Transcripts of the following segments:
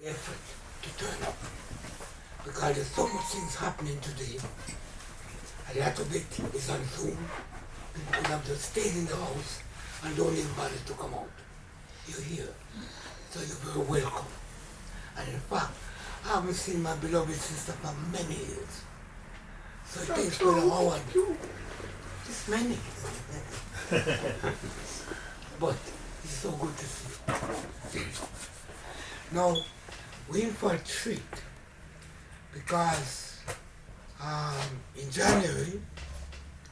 effort to turn up because there's so much things happening today. A lot of it is on Zoom. People could have just stayed in the house and don't even bother to come out. You're here, so you're very welcome. And in fact, I haven't seen my beloved sister for many years. So it takes Brother Howard just many. But it's so good to see you. Now, we're in for a treat because in January,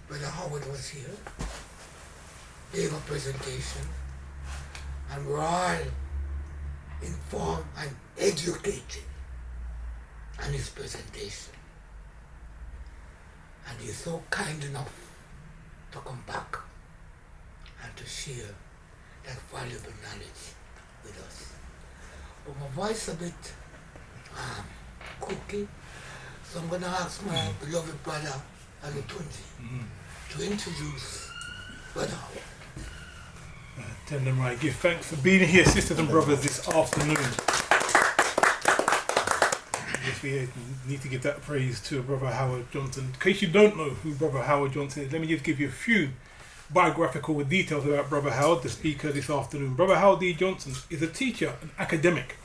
Brother Howard was here, gave a presentation, and we're all informed and educated on his presentation. And he's so kind enough to come back and to share that valuable knowledge with us. But my voice a bit cookie, so I'm going to ask my beloved brother Alutunji to introduce Brother Howard. Tell them right. Give thanks for being here, sisters and brothers, this afternoon. Yes, we need to give that praise to Brother Howard Johnson. In case you don't know who Brother Howard Johnson is, let me just give you a few biographical details about Brother Howard, the speaker this afternoon. Brother Howard D. Johnson is a teacher and academic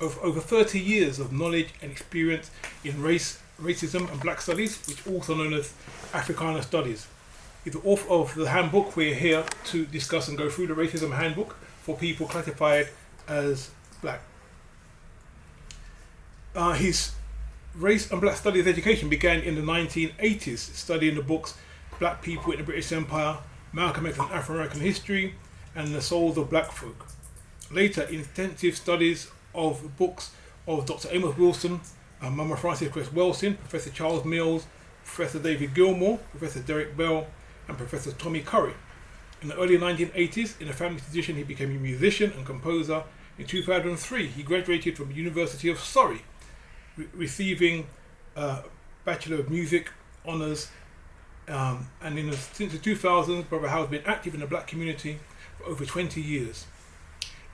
of over 30 years of knowledge and experience in racism and black studies, which are also known as Africana studies. He's the author of the handbook. We're here to discuss and go through the Racism Handbook for people classified as black. His race and black studies education began in the 1980s, studying the books Black People in the British Empire, Malcom and Afro-American History, and The Souls of Black Folk. Later, intensive studies of books of Dr Amos Wilson, Mama Frances Cress Welsing, Professor Charles Mills, Professor David Gilmore, Professor Derrick Bell, and Professor Tommy Curry. In the early 1980s, in a family tradition, he became a musician and composer. In 2003, he graduated from the University of Surrey, receiving Bachelor of Music honours. And since the 2000s, Brother Howard's been active in the black community for over 20 years.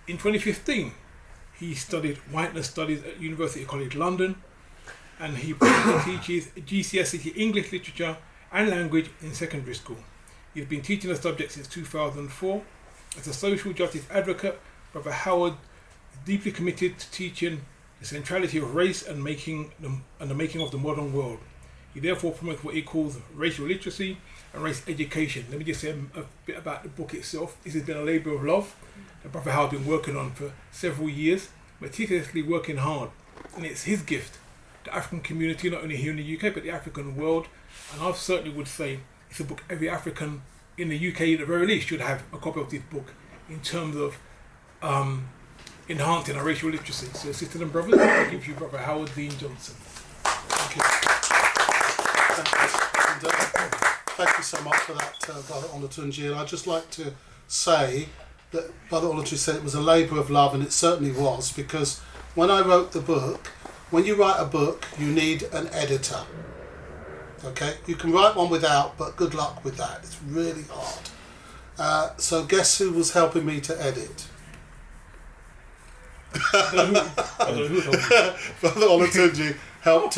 In 2015, he studied Whiteness Studies at University College London, and he presently teaches GCSE English Literature and Language in secondary school. He's been teaching the subject since 2004. As a social justice advocate, Brother Howard is deeply committed to teaching the centrality of race and the making of the modern world. He therefore promotes what he calls racial literacy and race education. Let me just say a bit about the book itself. This has been a labour of love that Brother Howard has been working on for several years, meticulously working hard. And it's his gift, the African community, not only here in the UK, but the African world. And I certainly would say it's a book every African in the UK at the very least should have a copy of this book in terms of enhancing our racial literacy. So sisters and brothers, I give you Brother Howard Dean Johnson. Thank you. Thank you so much for that, Brother Olatunji. And I'd just like to say that Brother Olatunji said it was a labour of love, and it certainly was, because when I wrote the book, when you write a book, you need an editor. Okay? You can write one without, but good luck with that. It's really hard. So guess who was helping me to edit? Brother Olatunji helped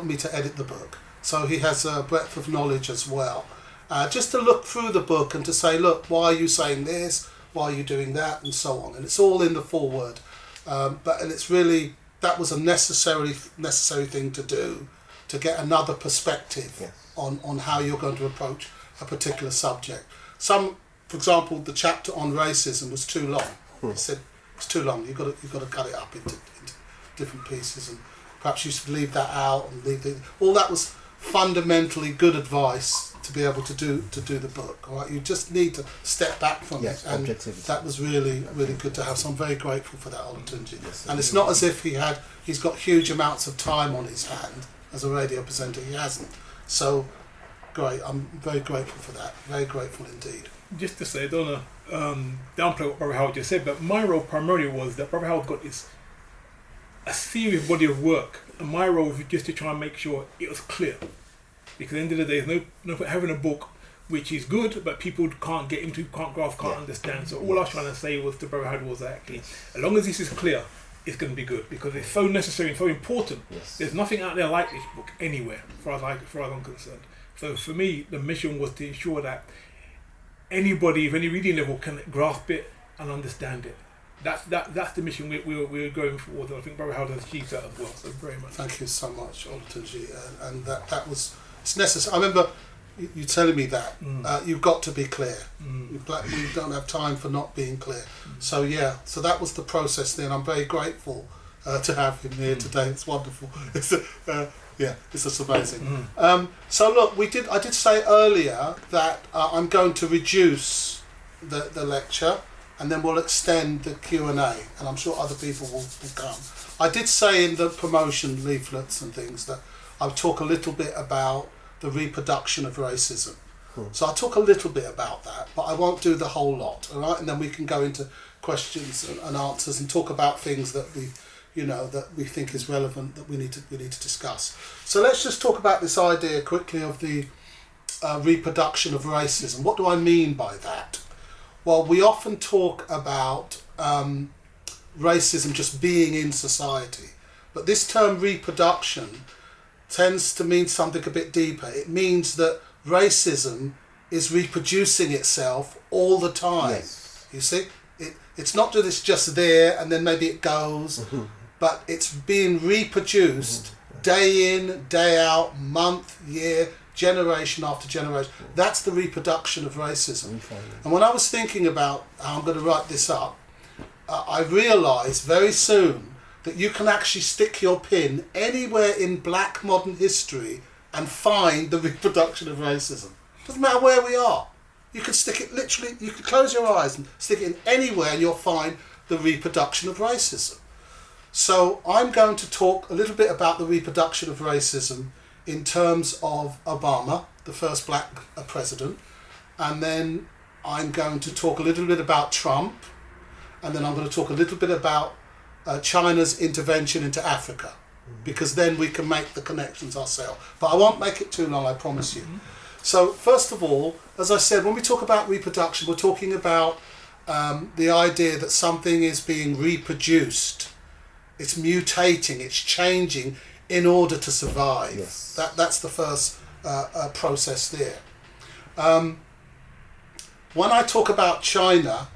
me to edit the book. So he has a breadth of knowledge as well. Just to look through the book and to say, look, why are you saying this? Why are you doing that? And so on. And it's all in the foreword. And it's really, that was a necessary thing to do, to get another perspective on how you're going to approach a particular subject. For example, the chapter on racism was too long. He said, it's too long. You've got to cut it up into different pieces, and perhaps you should leave that out and all that was fundamentally good advice to be able to do the book. All right, you just need to step back from it, and that was really good to have. So I'm very grateful for that, Olatunji. Yes, and it's not as if he's got huge amounts of time on his hand as a radio presenter. He hasn't. So great. I'm very grateful for that. Very grateful indeed. Just to say, I don't want to downplay what Brother Howard just said, but my role primarily was that Brother Howard got a serious body of work, and my role was just to try and make sure it was clear. Because at the end of the day, there's no point having a book which is good, but people can't get into, can't grasp, can't understand. So all I was trying to say was to Brother Howard was that actually, as long as this is clear, it's going to be good, because it's so necessary and so important. Yes. There's nothing out there like this book anywhere, as far as I'm concerned. So for me, the mission was to ensure that anybody of any reading level can grasp it and understand it. That's the mission we're going forward, and I think Brother Howard has achieved that as well. So very much. Thank you so much, Olatunji, and that was, it's necessary. I remember you telling me that you've got to be clear. You don't have time for not being clear. So yeah, so that was the process then. I'm very grateful to have him here today. It's wonderful. It's just amazing. So look, I did say earlier that I'm going to reduce the lecture, and then we'll extend the Q&A, and I'm sure other people will come. I did say in the promotion leaflets and things that I'll talk a little bit about the reproduction of racism. So I'll talk a little bit about that, but I won't do the whole lot, all right? And then we can go into questions and answers and talk about things that we think is relevant, that we need to discuss. So let's just talk about this idea quickly of the reproduction of racism. What do I mean by that? Well, we often talk about racism just being in society, but this term reproduction tends to mean something a bit deeper. It means that racism is reproducing itself all the time. Yes. You see, it's not that it's just there and then maybe it goes, but it's being reproduced day in, day out, month, year, generation after generation. That's the reproduction of racism. And when I was thinking about how I'm going to write this up, I realised very soon that you can actually stick your pin anywhere in black modern history and find the reproduction of racism. Doesn't matter where we are. You can stick it literally, you can close your eyes and stick it in anywhere and you'll find the reproduction of racism. So I'm going to talk a little bit about the reproduction of racism in terms of Obama, the first black president, and then I'm going to talk a little bit about Trump, and then I'm going to talk a little bit about China's intervention into Africa, because then we can make the connections ourselves. But I won't make it too long, I promise you. So first of all, as I said, when we talk about reproduction, we're talking about the idea that something is being reproduced. It's mutating, it's changing in order to survive. Yes. That's the first process there. When I talk about China,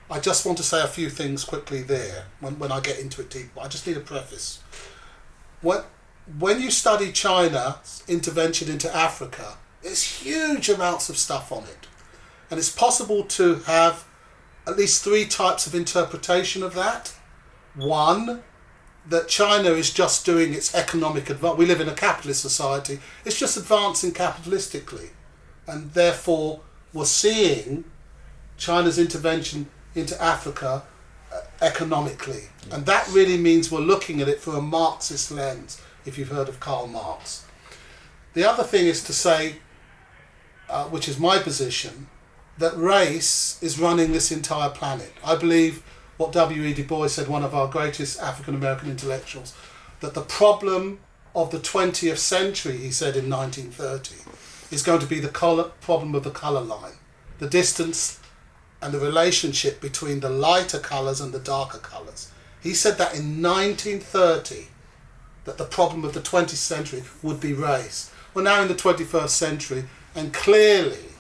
I just want to say a few things quickly there when I get into it deep. I just need a preface. When you study China's intervention into Africa, there's huge amounts of stuff on it. And it's possible to have at least three types of interpretation of that. One, that China is just doing its economic advance. We live in a capitalist society. It's just advancing capitalistically. And therefore, we're seeing China's intervention into Africa economically. And that really means we're looking at it through a Marxist lens, if you've heard of Karl Marx. The other thing is to say, which is my position, that race is running this entire planet. I believe what W.E. Du Bois said, one of our greatest African-American intellectuals, that the problem of the 20th century, he said in 1930, is going to be the problem of the colour line, the distance and the relationship between the lighter colours and the darker colours. He said that in 1930, that the problem of the 20th century would be race. We're now in the 21st century, and clearly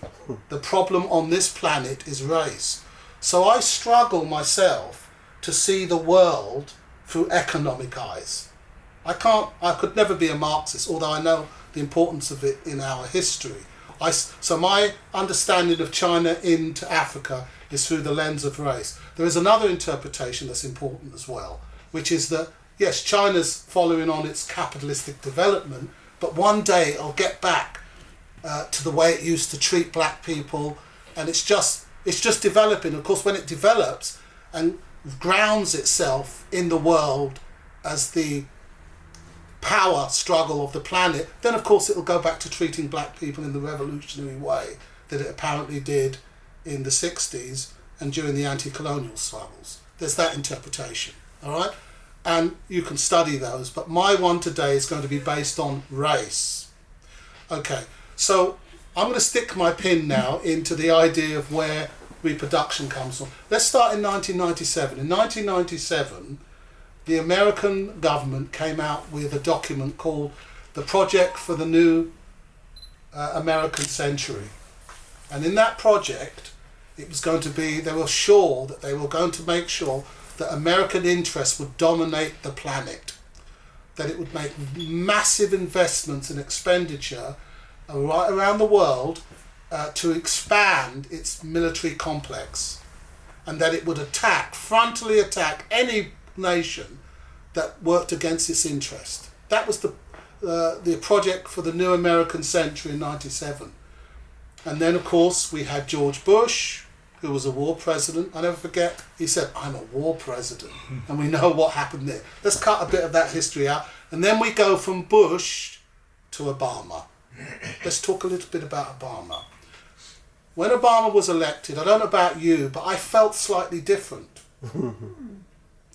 the problem on this planet is race. So I struggle myself to see the world through economic eyes. I could never be a Marxist, although I know the importance of it in our history. So my understanding of China into Africa is through the lens of race. There is another interpretation that's important as well, which is that, yes, China's following on its capitalistic development, but one day it'll get back to the way it used to treat black people, and it's just developing. Of course, when it develops and grounds itself in the world as the power struggle of the planet, then of course it'll go back to treating black people in the revolutionary way that it apparently did in the 60s and during the anti-colonial struggles. There's that interpretation, all right? And you can study those, but my one today is going to be based on race. Okay, so I'm going to stick my pin now into the idea of where reproduction comes from. Let's start in 1997. In 1997, the American government came out with a document called the Project for the New American Century. And in that project, it was going to be, they were sure that they were going to make sure that American interests would dominate the planet, that it would make massive investments and expenditure right around the world to expand its military complex, and that it would frontally attack any nation that worked against its interest. That was the project for the New American Century in '97. And then, of course, we had George Bush, who was a war president. I never forget, he said, "I'm a war president." And we know what happened there. Let's cut a bit of that history out. And then we go from Bush to Obama. Let's talk a little bit about Obama. When Obama was elected, I don't know about you, but I felt slightly different. I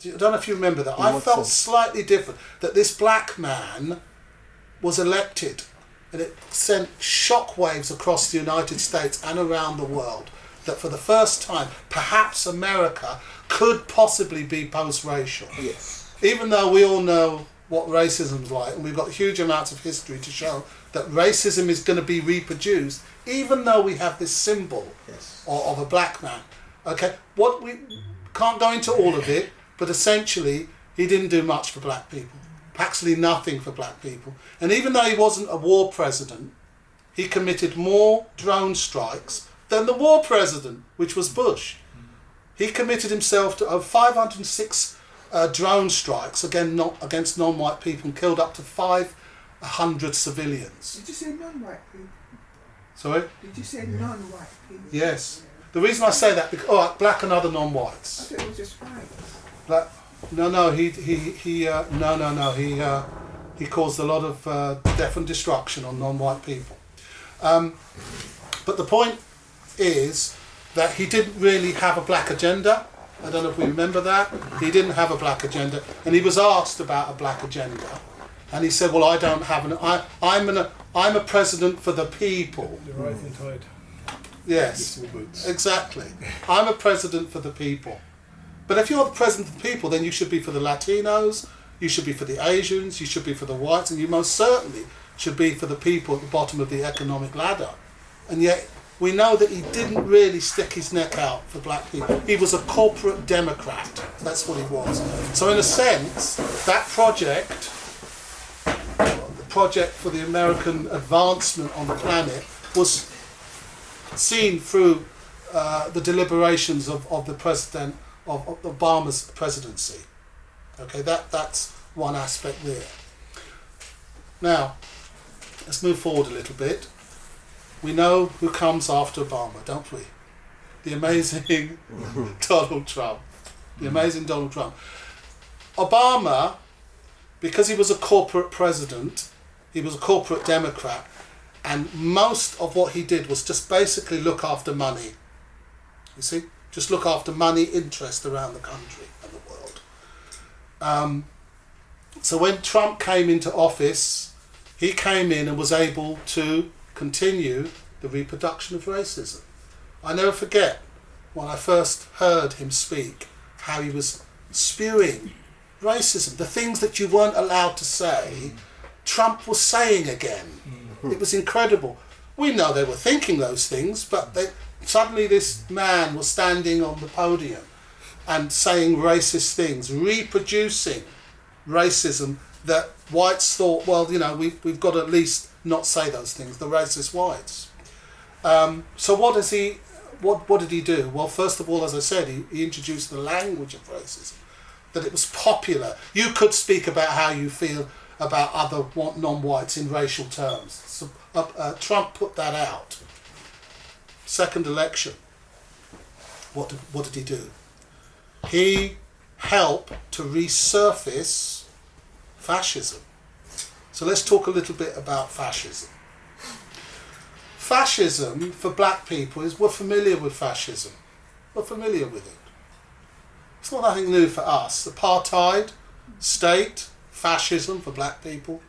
don't know if you remember that. I felt slightly different, that this black man was elected, and it sent shockwaves across the United States and around the world, that for the first time, perhaps America could possibly be post-racial. Yes. Even though we all know what racism's like, and we've got huge amounts of history to show that racism is going to be reproduced, even though we have this symbol of a black man. Okay, what we can't go into all of it, but essentially he didn't do much for black people. Actually nothing for black people. And even though he wasn't a war president, he committed more drone strikes than the war president, which was Bush. He committed himself to 506 drone strikes against non-white people, and killed up to 500 civilians. Did you say non-white people? Sorry? Did you say non-white people? Yes. The reason I say that, because black and other non-whites. I thought it was just white. Black, no. He caused a lot of death and destruction on non-white people. But the point is that he didn't really have a black agenda. I don't know if we remember that. He didn't have a black agenda, and he was asked about a black agenda, and he said, "Well, I don't have an. I'm a president for the people." The rising tide. Yes, exactly. I'm a president for the people. But if you're the president of the people, then you should be for the Latinos, you should be for the Asians, you should be for the whites, and you most certainly should be for the people at the bottom of the economic ladder. And yet, we know that he didn't really stick his neck out for black people. He was a corporate Democrat. That's what he was. So in a sense, that project, the project for the American advancement on the planet, was seen through the deliberations of the president, of Obama's presidency. Okay, that's one aspect there. Now, let's move forward a little bit. We know who comes after Obama, don't we? The amazing Donald Trump. The amazing Donald Trump. Obama, because he was a corporate president, he was a corporate Democrat, and most of what he did was just basically look after money. You see? Just look after money interest around the country and the world. So when Trump came into office, he came in and was able to continue the reproduction of racism. I never forget when I first heard him speak, how he was spewing racism. The things that you weren't allowed to say, Trump was saying again. It was incredible. We know they were thinking those things, but suddenly this man was standing on the podium and saying racist things, reproducing racism that whites thought, well, you know, we've got to at least not say those things, the racist whites. So what did he do? Well, first of all, as I said, he introduced the language of racism, that it was popular. You could speak about how you feel about other non-whites in racial terms. So, Trump put that out. Second election, what did he do? He helped to resurface fascism. So let's talk a little bit about fascism. Fascism, for black people, we're familiar with fascism. We're familiar with it. It's not nothing new for us. Apartheid, state, fascism for black people.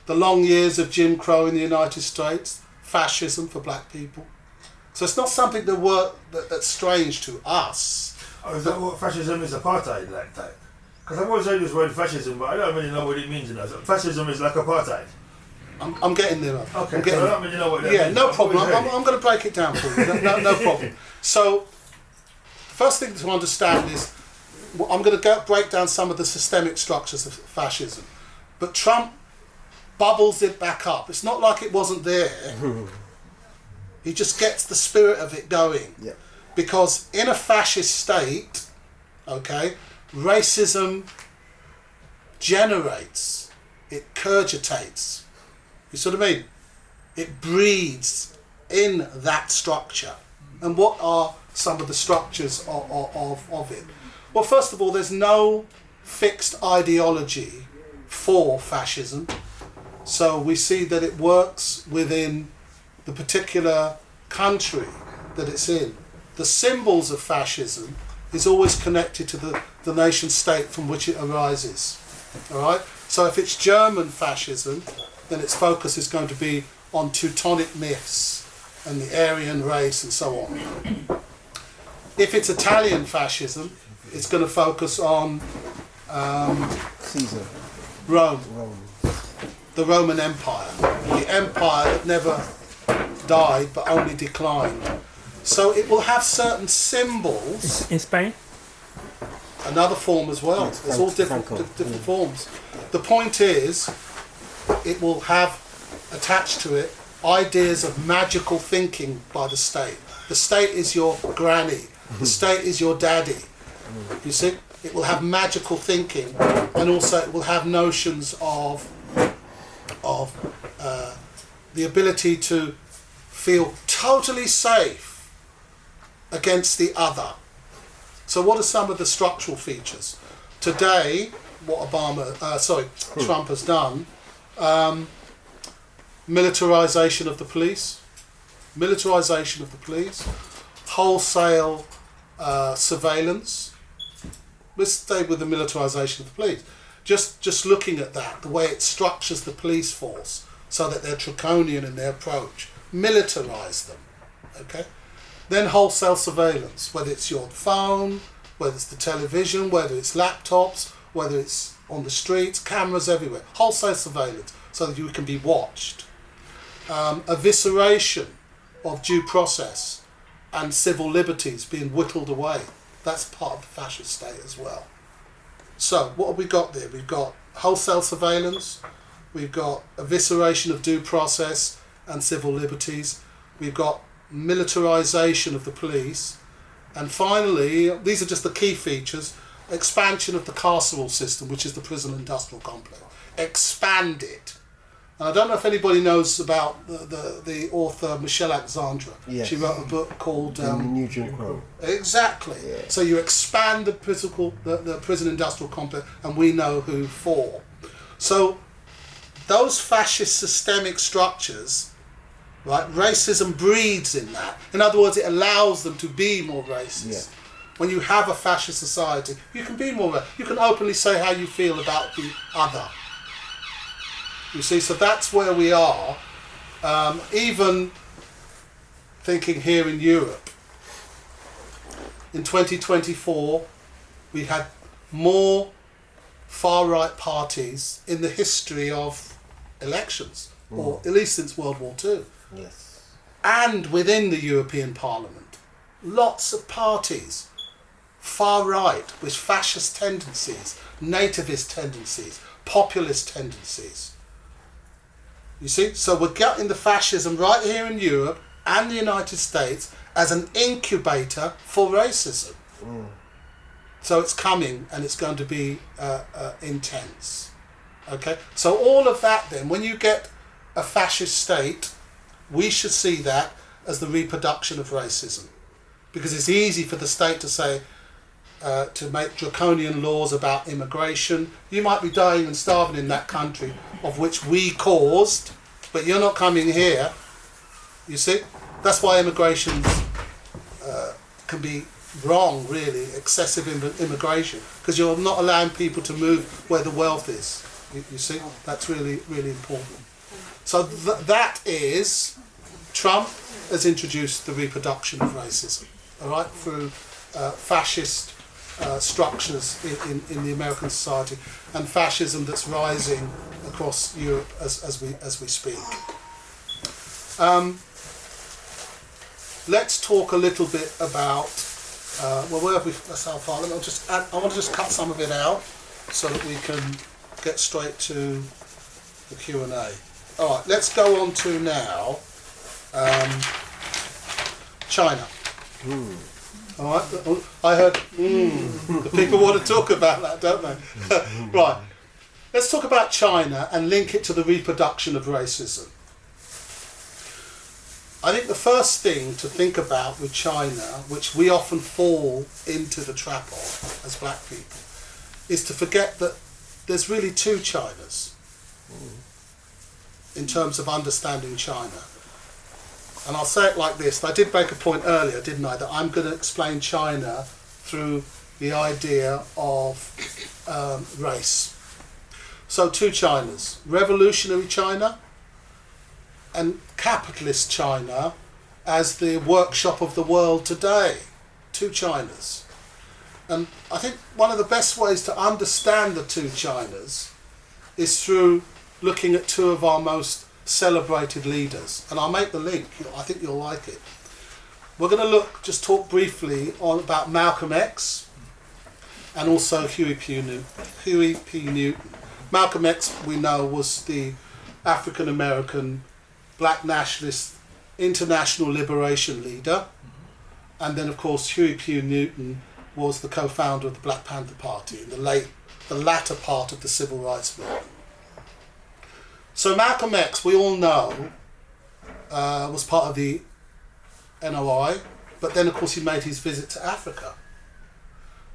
The long years of Jim Crow in the United States, fascism for black people. So it's not something that's strange to us. Oh, is that what fascism is? Apartheid, like that? Because I've always heard this word fascism, but I don't really know what it means. Fascism is like apartheid. I'm getting there. Okay, I'm getting so I don't really know what that yeah, means. no I've problem. always heard it. I'm going to break it down for you. No problem. So, first thing to understand is, I'm going to break down some of the systemic structures of fascism. But Trump bubbles it back up. It's not like it wasn't there. He just gets the spirit of it going. Yeah. Because in a fascist state, okay, racism generates, it cogitates. You see what I mean? It breeds in that structure. And what are some of the structures of it? Well, first of all, there's no fixed ideology for fascism. So we see that it works within the particular country that it's in. The symbols of fascism is always connected to the nation state from which it arises. All right? So if it's German fascism, then its focus is going to be on Teutonic myths and the Aryan race and so on. If it's Italian fascism, it's going to focus on Caesar. Rome, Rome. the Roman Empire, the empire that never died but only declined. So it will have certain symbols. In Spain? Another form as well. Yes, There's all different Franco. different forms. The point is, it will have attached to it ideas of magical thinking by the state. The state is your granny. The state is your daddy. You see? It will have magical thinking, and also it will have notions of the ability to feel totally safe against the other. So what are some of the structural features? Today, what Trump has done, militarization of the police, wholesale surveillance. Let's stay with the militarization of the police. Just looking at that, the way it structures the police force so that they're draconian in their approach, militarize them, okay? Then wholesale surveillance, whether it's your phone, whether it's the television, whether it's laptops, whether it's on the streets, cameras everywhere. Wholesale surveillance, so that you can be watched. Evisceration of due process and civil liberties being whittled away. That's part of the fascist state as well. So what have we got there? We've got wholesale surveillance, we've got evisceration of due process and civil liberties, we've got militarization of the police, and finally, these are just the key features, expansion of the carceral system, which is the prison industrial complex. Expand it. And I don't know if anybody knows about the author Michelle Alexandra. Yes. She wrote a book called New Jim Crow. Exactly. Yeah. So you expand the prison industrial complex, and we know who for. So those fascist systemic structures, right? Racism breeds in that. In other words, it allows them to be more racist. Yeah. When you have a fascist society, you can be more. You can openly say how you feel about the other. You see, so that's where we are. Even thinking here in Europe, in 2024, we had more far-right parties in the history of elections, or at least since World War II. Yes. And within the European Parliament, lots of parties, far-right, with fascist tendencies, nativist tendencies, populist tendencies. You see, so we're getting the fascism right here in Europe and the United States as an incubator for racism. So it's coming, and it's going to be intense. Okay, so all of that then, when you get a fascist state, we should see that as the reproduction of racism. Because it's easy for the state to say, to make draconian laws about immigration. You might be dying and starving in that country of which we caused, but you're not coming here. You see? That's why immigration can be wrong, really, excessive immigration, because you're not allowing people to move where the wealth is. You see? That's really, really important. So that is, Trump has introduced the reproduction of racism, all right, through fascist structures in the American society, and fascism that's rising across Europe as we speak. Let's talk a little bit about where have we? That's how far. I want to just cut some of it out so that we can get straight to the Q&A. All right, let's go on to now China. All right, I heard the people want to talk about that, don't they? Right, let's talk about China and link it to the reproduction of racism. I think the first thing to think about with China, which we often fall into the trap of as black people, is to forget that there's really two Chinas in terms of understanding China. And I'll say it like this. I did make a point earlier, didn't I, that I'm going to explain China through the idea of race. So two Chinas, revolutionary China and capitalist China as the workshop of the world today. Two Chinas. And I think one of the best ways to understand the two Chinas is through looking at two of our most celebrated leaders. And I'll make the link. I think you'll like it. We're going to talk briefly about Malcolm X and also Huey P. Newton. Malcolm X, we know, was the African-American black nationalist international liberation leader. And then, of course, Huey P. Newton was the co-founder of the Black Panther Party in the latter part of the Civil Rights Movement. So Malcolm X, we all know, was part of the NOI, but then, of course, he made his visit to Africa.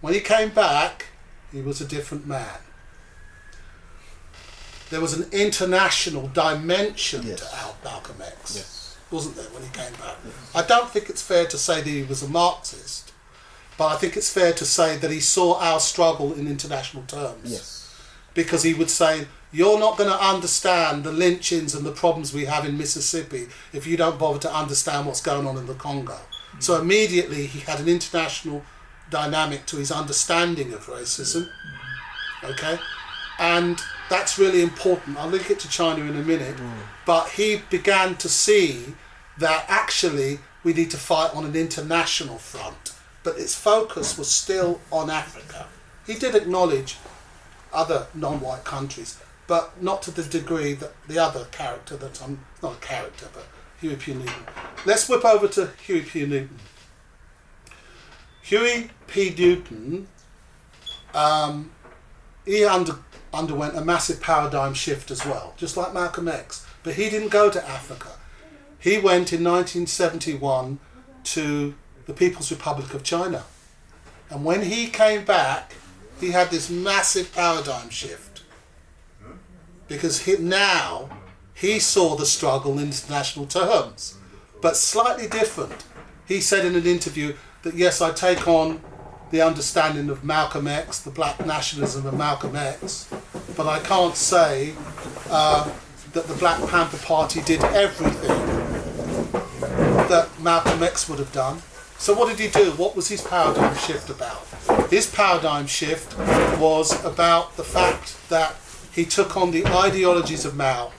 When he came back, he was a different man. There was an international dimension to Malcolm X, wasn't there, when he came back? I don't think it's fair to say that he was a Marxist, but I think it's fair to say that he saw our struggle in international terms. Yes. Because he would say, you're not going to understand the lynchings and the problems we have in Mississippi if you don't bother to understand what's going on in the Congo. So immediately he had an international dynamic to his understanding of racism. Okay? And that's really important. I'll link it to China in a minute. But he began to see that actually we need to fight on an international front. But its focus was still on Africa. He did acknowledge other non-white countries, but not to the degree that the other character that not a character, but Huey P. Newton. Let's whip over to Huey P. Newton. Huey P. Newton, he underwent a massive paradigm shift as well, just like Malcolm X. But he didn't go to Africa. He went in 1971 to the People's Republic of China. And when he came back, he had this massive paradigm shift. Because he saw the struggle in international terms, but slightly different. He said in an interview that, yes, I take on the understanding of Malcolm X, the black nationalism of Malcolm X, but I can't say that the Black Panther Party did everything that Malcolm X would have done. So what did he do? What was his paradigm shift about? His paradigm shift was about the fact that he took on the ideologies of Mao.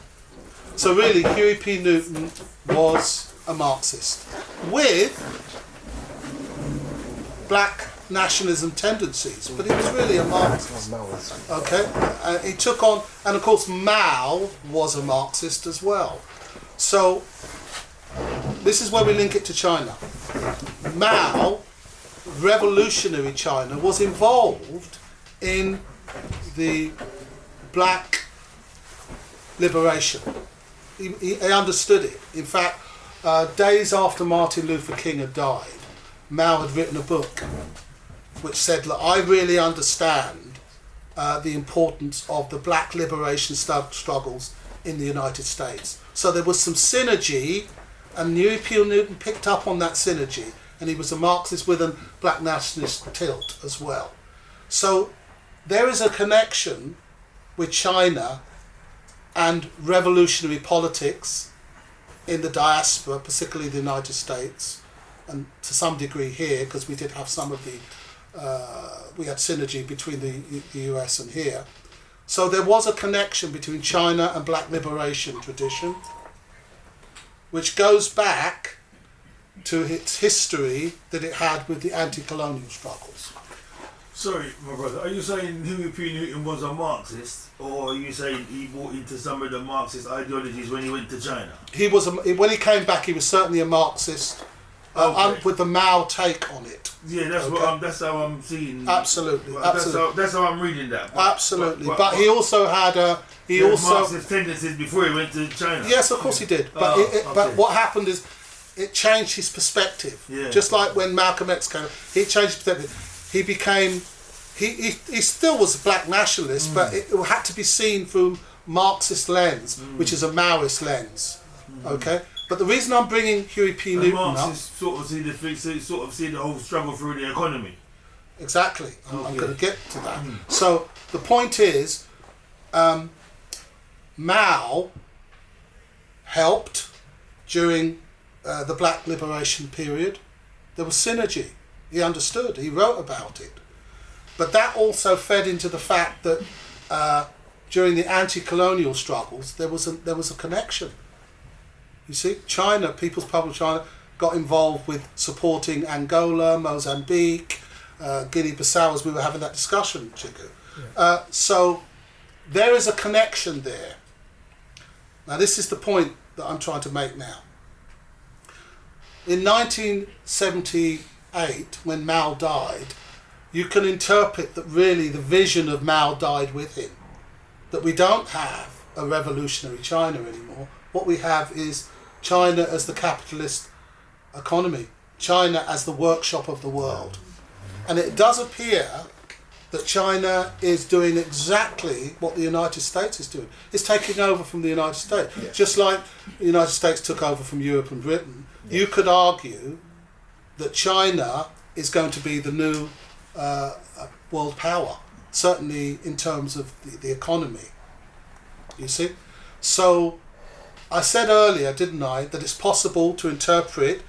So really, Huey P. Newton was a Marxist with black nationalism tendencies, but he was really a Marxist. Okay, he took on, and of course Mao was a Marxist as well. So this is where we link it to China. Mao, revolutionary China, was involved in the black liberation. He understood it. In fact, days after Martin Luther King had died, Mao had written a book which said, look, I really understand the importance of the black liberation struggles in the United States. So there was some synergy, and Huey P. Newton picked up on that synergy, and he was a Marxist with a black nationalist tilt as well. So there is a connection with China and revolutionary politics in the diaspora, particularly the United States, and to some degree here, because we did have some of the we had synergy between the US and here. So there was a connection between China and black liberation tradition, which goes back to its history that it had with the anti-colonial struggles. Sorry, my brother, are you saying Huey P. Newton was a Marxist, or are you saying he bought into some of the Marxist ideologies when he went to China? He was when he came back, he was certainly a Marxist, Okay. with the Mao take on it. Yeah, that's Okay. that's how I'm seeing. Absolutely, Well, absolutely. That's how I'm reading that. Absolutely, but he also had he had Marxist tendencies before he went to China. Yes, of course he did. But but okay. what happened is it changed his perspective. Yeah. Just like when Malcolm X came, he changed his perspective. He became, he still was a black nationalist, but it had to be seen through Marxist lens, which is a Maoist lens. Okay. But the reason I'm bringing Huey P. Newton up, Marxists sort of see the whole struggle through the economy. exactly, I'm Okay. going to get to that. So the point is, Mao helped during the Black Liberation period. There was synergy. He understood. He wrote about it. But that also fed into the fact that during the anti-colonial struggles, there was a connection. You see, China, People's Republic of China, got involved with supporting Angola, Mozambique, Guinea-Bissau, as we were having that discussion, Chiku. So there is a connection there. Now, this is the point that I'm trying to make now. In 1978, when Mao died, you can interpret that really the vision of Mao died with him. That we don't have a revolutionary China anymore. What we have is China as the capitalist economy, China as the workshop of the world. And it does appear that China is doing exactly what the United States is doing. It's taking over from the United States. Yeah. Just like the United States took over from Europe and Britain, you could argue that China is going to be the new world power, certainly in terms of the economy. You see? So I said earlier, didn't I, that it's possible to interpret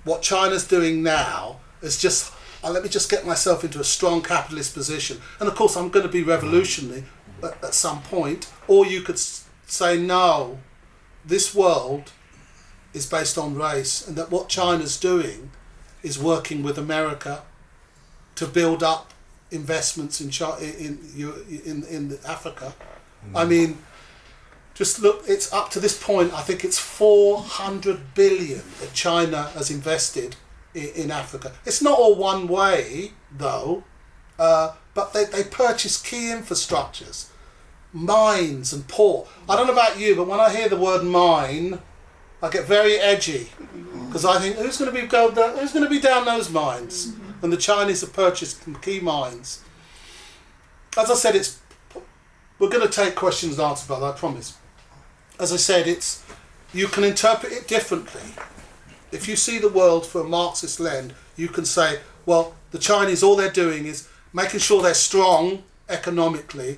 what China's doing now as just, let me just get myself into a strong capitalist position. And of course I'm going to be revolutionary at some point. Or you could say, no, this world is based on race, and that what China's doing is working with America to build up investments in Africa. I mean, just look, it's up to this point, I think it's 400 billion that China has invested in Africa. It's not all one way, though, but they purchase key infrastructures, mines and port. I don't know about you, but when I hear the word mine, I get very edgy, because I think, who's going to be down those mines? And the Chinese have purchased key mines. As I said, we're going to take questions and answers, brother, I promise. As I said, you can interpret it differently. If you see the world through a Marxist lens, you can say, well, the Chinese, all they're doing is making sure they're strong economically,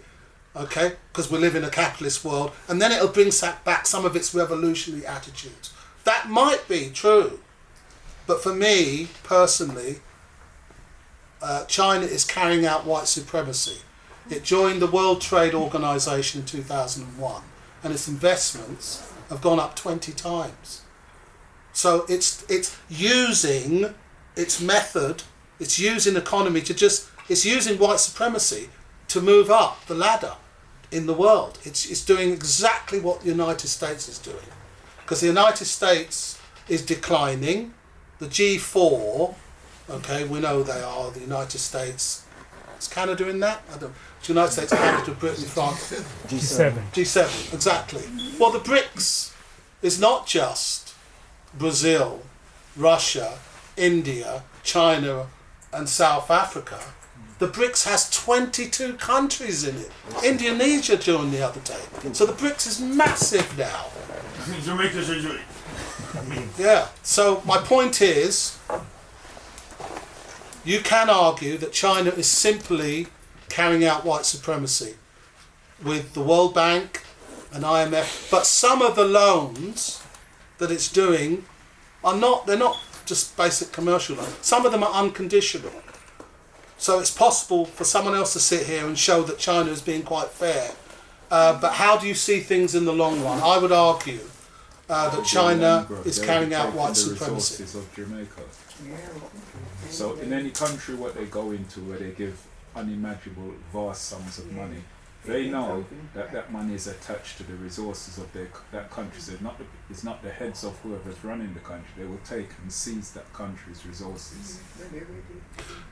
okay, because we live in a capitalist world, and then it'll bring back some of its revolutionary attitudes. That might be true, but for me, personally, China is carrying out white supremacy. It joined the World Trade Organization in 2001, and its investments have gone up 20 times. So it's using its method, it's using economy it's using white supremacy to move up the ladder in the world. It's doing exactly what the United States is doing. Because the United States is declining, the G4, okay, we know they are the United States. Is Canada in that? I don't. The United States, Canada, Britain, France. G7, exactly. Well, the BRICS is not just Brazil, Russia, India, China, and South Africa. The BRICS has 22 countries in it. Indonesia joined the other day. So the BRICS is massive now. Jamaica's usually. Yeah. So my point is, you can argue that China is simply carrying out white supremacy with the World Bank and IMF, but some of the loans that it's doing they're not just basic commercial loans. Some of them are unconditional. So it's possible for someone else to sit here and show that China is being quite fair. But how do you see things in the long run? I would argue that China is carrying out white supremacy. Resources of Jamaica. Yeah. So in any country what they go into where they give unimaginable vast sums of money, they know that that money is attached to the resources of that country. So it's not the heads of whoever's running the country. They will take and seize that country's resources.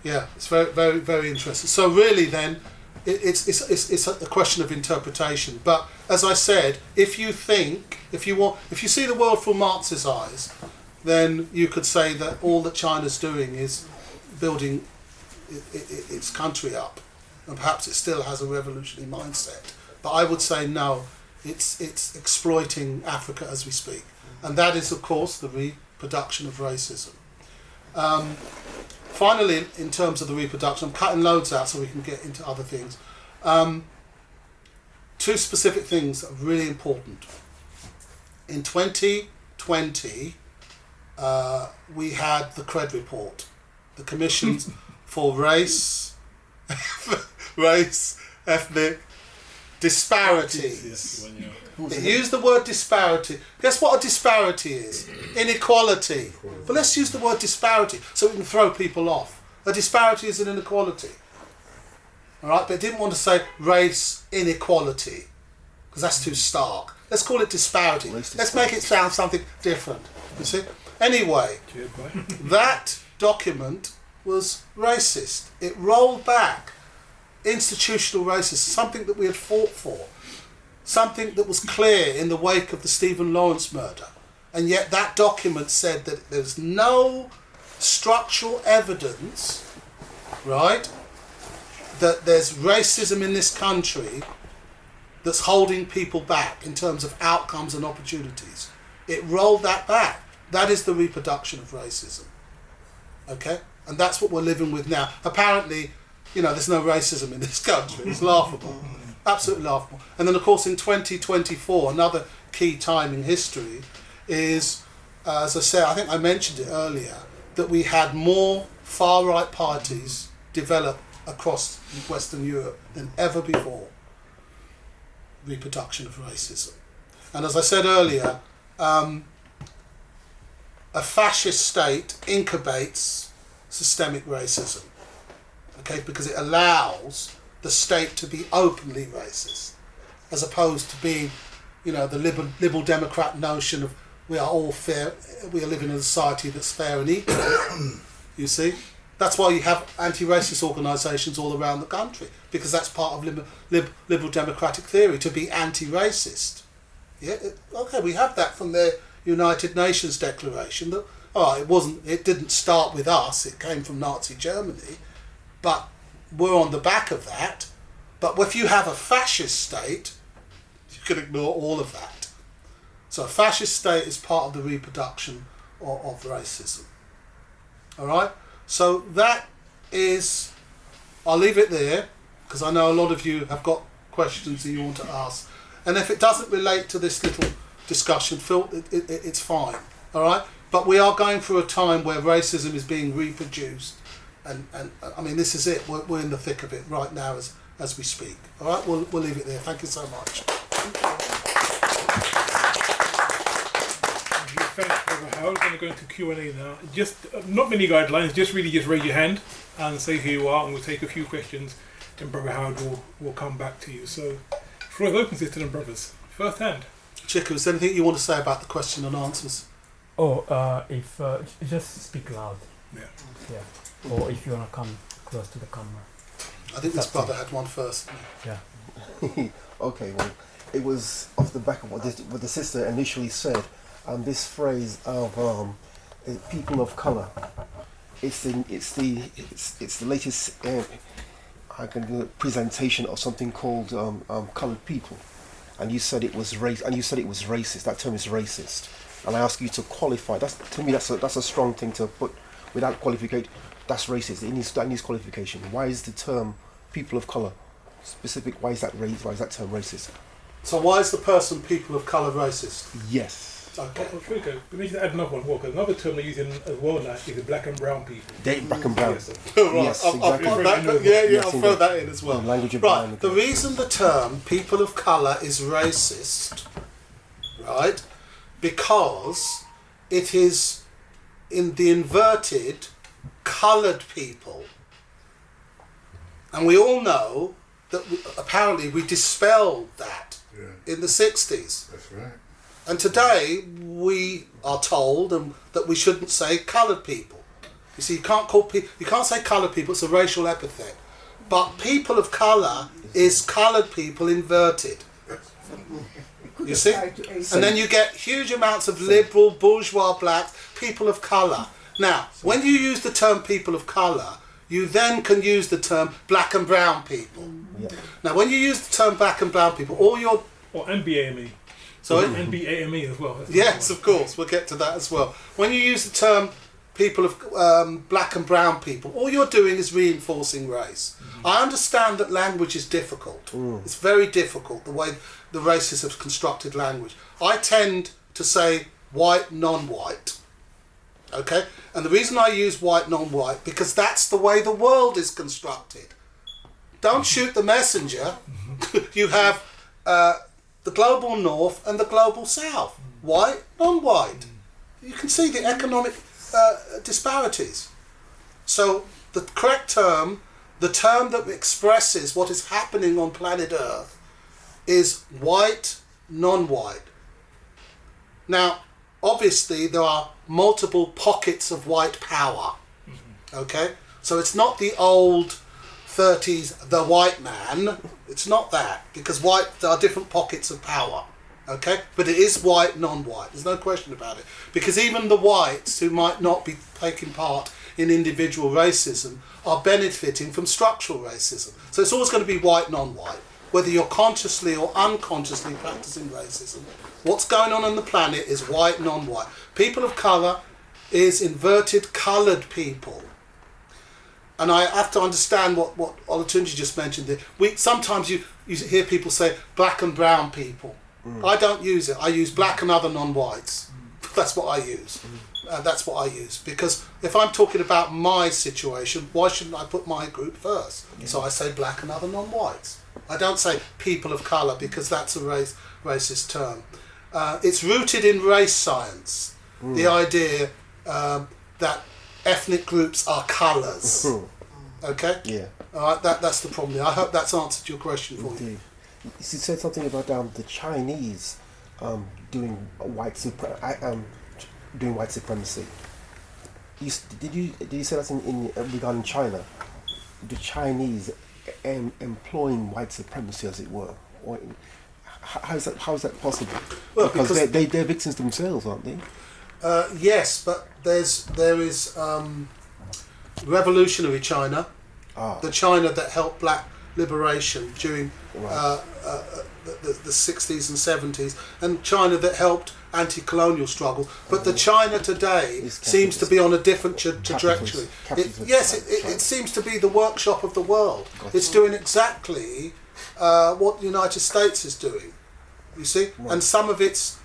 Yeah, it's very, very, very interesting. So really, then, it's a question of interpretation. But as I said, if you see the world through Marx's eyes, then you could say that all that China's doing is building its country up, and perhaps it still has a revolutionary mindset. But I would say no, it's exploiting Africa as we speak, and that is, of course, the reproduction of racism. Finally, in terms of the reproduction, I'm cutting loads out so we can get into other things. Two specific things that are really important. In 2020, we had the CRED report, the Commissions for Race, Ethnic Disparities. It used the word disparity. Guess what a disparity is? Inequality. But let's use the word disparity so we can throw people off. A disparity is an inequality. All right, but it didn't want to say race inequality because that's too stark. Let's call it disparity. Let's make it sound something different. You see? Anyway, that document was racist. It rolled back institutional racism, something that we had fought for, something that was clear in the wake of the Stephen Lawrence murder. And yet that document said that there's no structural evidence, right, that there's racism in this country that's holding people back in terms of outcomes and opportunities. It rolled that back. That is the reproduction of racism. Okay? And that's what we're living with now. Apparently, there's no racism in this country. It's laughable. Absolutely laughable. And then, of course, in 2024, another key time in history is, as I said, I think I mentioned it earlier, that we had more far-right parties develop across Western Europe than ever before. Reproduction of racism. And as I said earlier, a fascist state incubates systemic racism, okay, because it allows the state to be openly racist, as opposed to being, the liberal democrat notion of we are all fair, we are living in a society that's fair and equal. You see, that's why you have anti-racist organisations all around the country, because that's part of liberal democratic theory, to be anti-racist. Yeah, okay, we have that from the United Nations Declaration that it didn't start with us, it came from Nazi Germany, but we're on the back of that. But if you have a fascist state, you can ignore all of that. So a fascist state is part of the reproduction of racism. All right? So that is, I'll leave it there, because I know a lot of you have got questions that you want to ask. And if it doesn't relate to this little discussion, Phil, it's fine. All right? But we are going through a time where racism is being reproduced. And I mean, this is it. We're in the thick of it right now as we speak. All right? We'll leave it there. Thank you so much. Thanks, Brother Howard. We're going to go into Q&A now. Just not many guidelines. Just raise your hand and say who you are, and we'll take a few questions. And Brother Howard will come back to you. So, floor is open, sisters and brothers. First hand. Chiku, is there anything you want to say about the question and answers? If just speak loud. Yeah. Or if you wanna come close to the camera. I think this brother had one first. Yeah. Okay, well, it was off the back of what the sister initially said. This phrase of people of color. It's the latest presentation of something called colored people, and you said it was racist. That term is racist, and I ask you to qualify. To me, that's a strong thing to put without qualification. That's racist. That needs qualification. Why is the term people of color specific? Why is that term racist? So why is the person people of colour racist? Yes. Okay. We need to add another one more, because another term they're using as well now is the black and brown people. Black and brown. Yes, Right, Yes, I'll exactly. put that, Yes, I'll throw indeed. that in as well. The language of Right, brown. the reason the term people of colour is racist, right, because it is in the inverted coloured people. And we all know that apparently we dispelled that in the 60s. That's right. And today we are told that we shouldn't say coloured people. You see, you can't say coloured people. It's a racial epithet. But people of colour is coloured people inverted. You see, and then you get huge amounts of liberal bourgeois blacks, people of colour. Now, when you use the term people of colour, you then can use the term black and brown people. Yeah. Now, when you use the term black and brown people, all your and BAME. sorry. And BAME as well. Yes, of course, we'll get to that as well. When you use the term people of black and brown people, all you're doing is reinforcing race. I understand that language is difficult. It's very difficult, the way the racists have constructed language. I tend to say white, non-white. Okay? And the reason I use white, non-white, because that's the way the world is constructed. Don't shoot the messenger. You have the global north and the global south. White, non-white. You can see the economic disparities. So the correct term, the term that expresses what is happening on planet Earth, is white, non-white. Now, obviously there are multiple pockets of white power. Okay? So it's not the old 30s, the white man. It's not that, because there are different pockets of power. Okay? But it is white, non-white. There's no question about it. Because even the whites who might not be taking part in individual racism are benefiting from structural racism. So it's always going to be white, non-white. Whether you're consciously or unconsciously practicing racism, what's going on the planet is white, non-white. People of colour is inverted coloured people. And I have to understand what Olatunji just mentioned there. Sometimes you hear people say black and brown people. I don't use it. I use black and other non-whites. That's what I use. That's what I use. Because if I'm talking about my situation, why shouldn't I put my group first? So I say black and other non-whites. I don't say people of colour, because that's a racist term. It's rooted in race science. The idea that ethnic groups are colours. Okay? Yeah. All right, that's the problem. I hope that's answered your question for you. You said something about the Chinese doing white supremacy. Did you say that in regarding China? The Chinese employing white supremacy, as it were, or how is that possible? Well, because they're victims themselves, aren't they? Yes, but there is revolutionary China, the China that helped black liberation during the 60s and 70s, and China that helped anti-colonial struggle. But the China today seems to be on a different trajectory. It seems to be the workshop of the world. It's doing exactly what the United States is doing, you see? Right. And some of its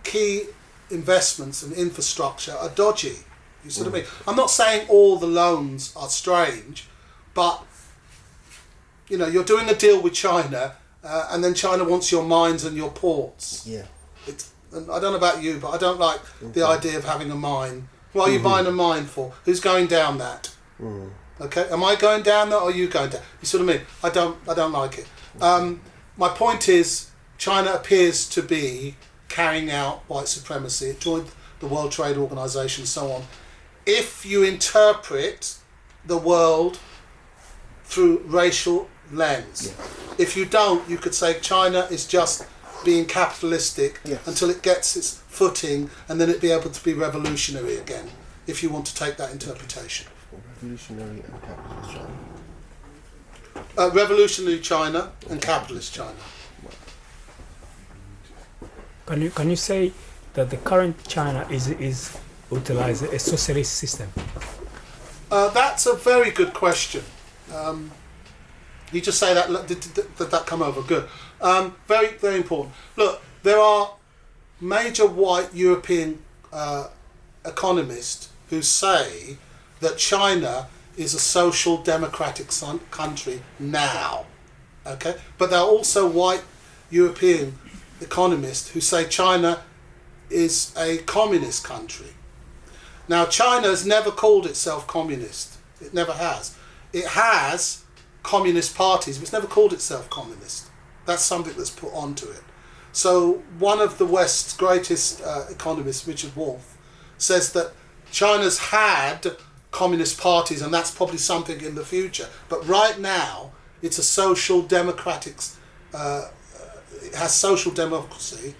key investments and infrastructure are dodgy. You see what I mean? I'm not saying all the loans are strange, but you're doing a deal with China, and then China wants your mines and your ports. Yeah. And I don't know about you, but I don't like the idea of having a mine. What are you buying a mine for? Who's going down that? Okay, am I going down that, or are you going down? You see what I mean? I don't like it. My point is, China appears to be carrying out white supremacy. It joined the World Trade Organization and so on. If you interpret the world through racial lens. If you don't, you could say China is just being capitalistic until it gets its footing, and then it'd be able to be revolutionary again, if you want to take that interpretation. Revolutionary and capitalist China. Revolutionary China and capitalist China. Can you say that the current China is utilize a socialist system? That's a very good question. You just say that, did that come over? Good. Very, very important. Look, there are major white European economists who say that China is a social democratic country now. Okay, but there are also white European economists who say China is a communist country. Now, China has never called itself communist. It never has. It has communist parties, but it's never called itself communist. That's something that's put onto it. So one of the West's greatest economists, Richard Wolff, says that China's had communist parties, and that's probably something in the future. But right now, it's a social democratic, it has social democracy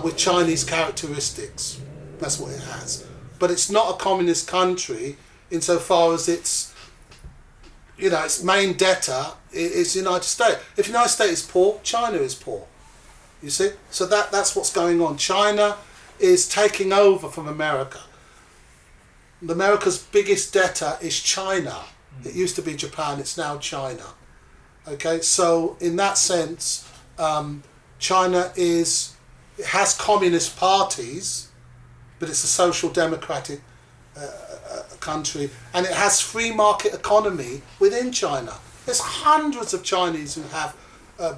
with Chinese characteristics. That's what it has. But it's not a communist country insofar as its, its main debtor is the United States. If the United States is poor, China is poor. You see? So that's what's going on. China is taking over from America. America's biggest debtor is China. It used to be Japan, it's now China. Okay, so in that sense, China it has communist parties, but it's a social democratic country, and it has free market economy within China. There's hundreds of Chinese who have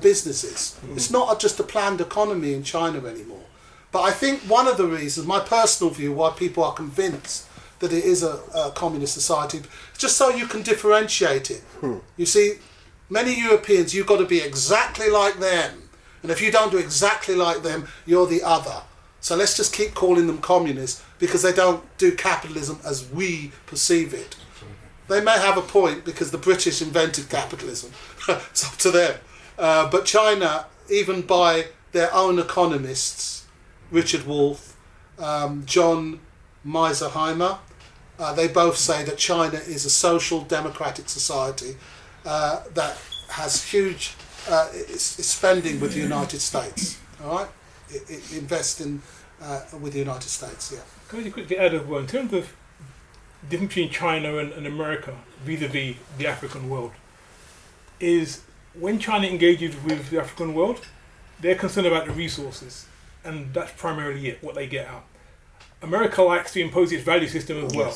businesses. It's not just a planned economy in China anymore. But I think one of the reasons, my personal view, why people are convinced that it is a communist society, just so you can differentiate it. You see, many Europeans, you've got to be exactly like them. And if you don't do exactly like them, you're the other. So let's just keep calling them communists because they don't do capitalism as we perceive it. They may have a point because the British invented capitalism. It's up to them. But China, even by their own economists, Richard Wolff, John Meiserheimer, they both say that China is a social democratic society that has huge it's spending with the United States. All right, it invests in with the United States. Yeah. Can I just quickly add as well, in terms of the difference between China and America vis-a-vis the African world, is when China engages with the African world, they're concerned about the resources, and that's primarily it, what they get out. America likes to impose its value system as well,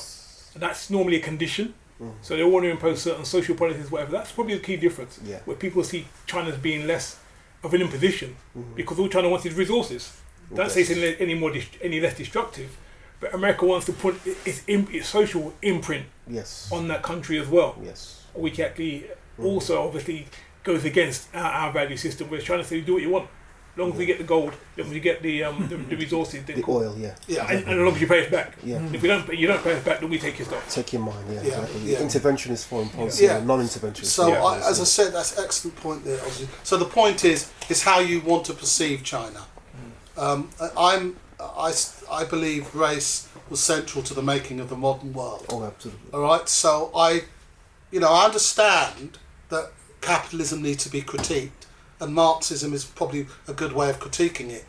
and that's normally a condition. So they want to impose certain social policies, whatever. That's probably the key difference, where people see China as being less of an imposition, because all China wants is resources. Don't say it's any less destructive, but America wants to put its social imprint on that country as well, which actually also obviously goes against our value system, where China says, do what you want. As long as we get the gold, as long as you get the resources, the oil, and as long as you pay us back. If you don't pay us back, then we take your stuff. Take your mine, exactly. Interventionist foreign policy, non-interventionist. So as I said, that's an excellent point there. Obviously. So the point is how you want to perceive China. I believe race was central to the making of the modern world. Oh, absolutely. All right. So I understand that capitalism needs to be critiqued. And Marxism is probably a good way of critiquing it.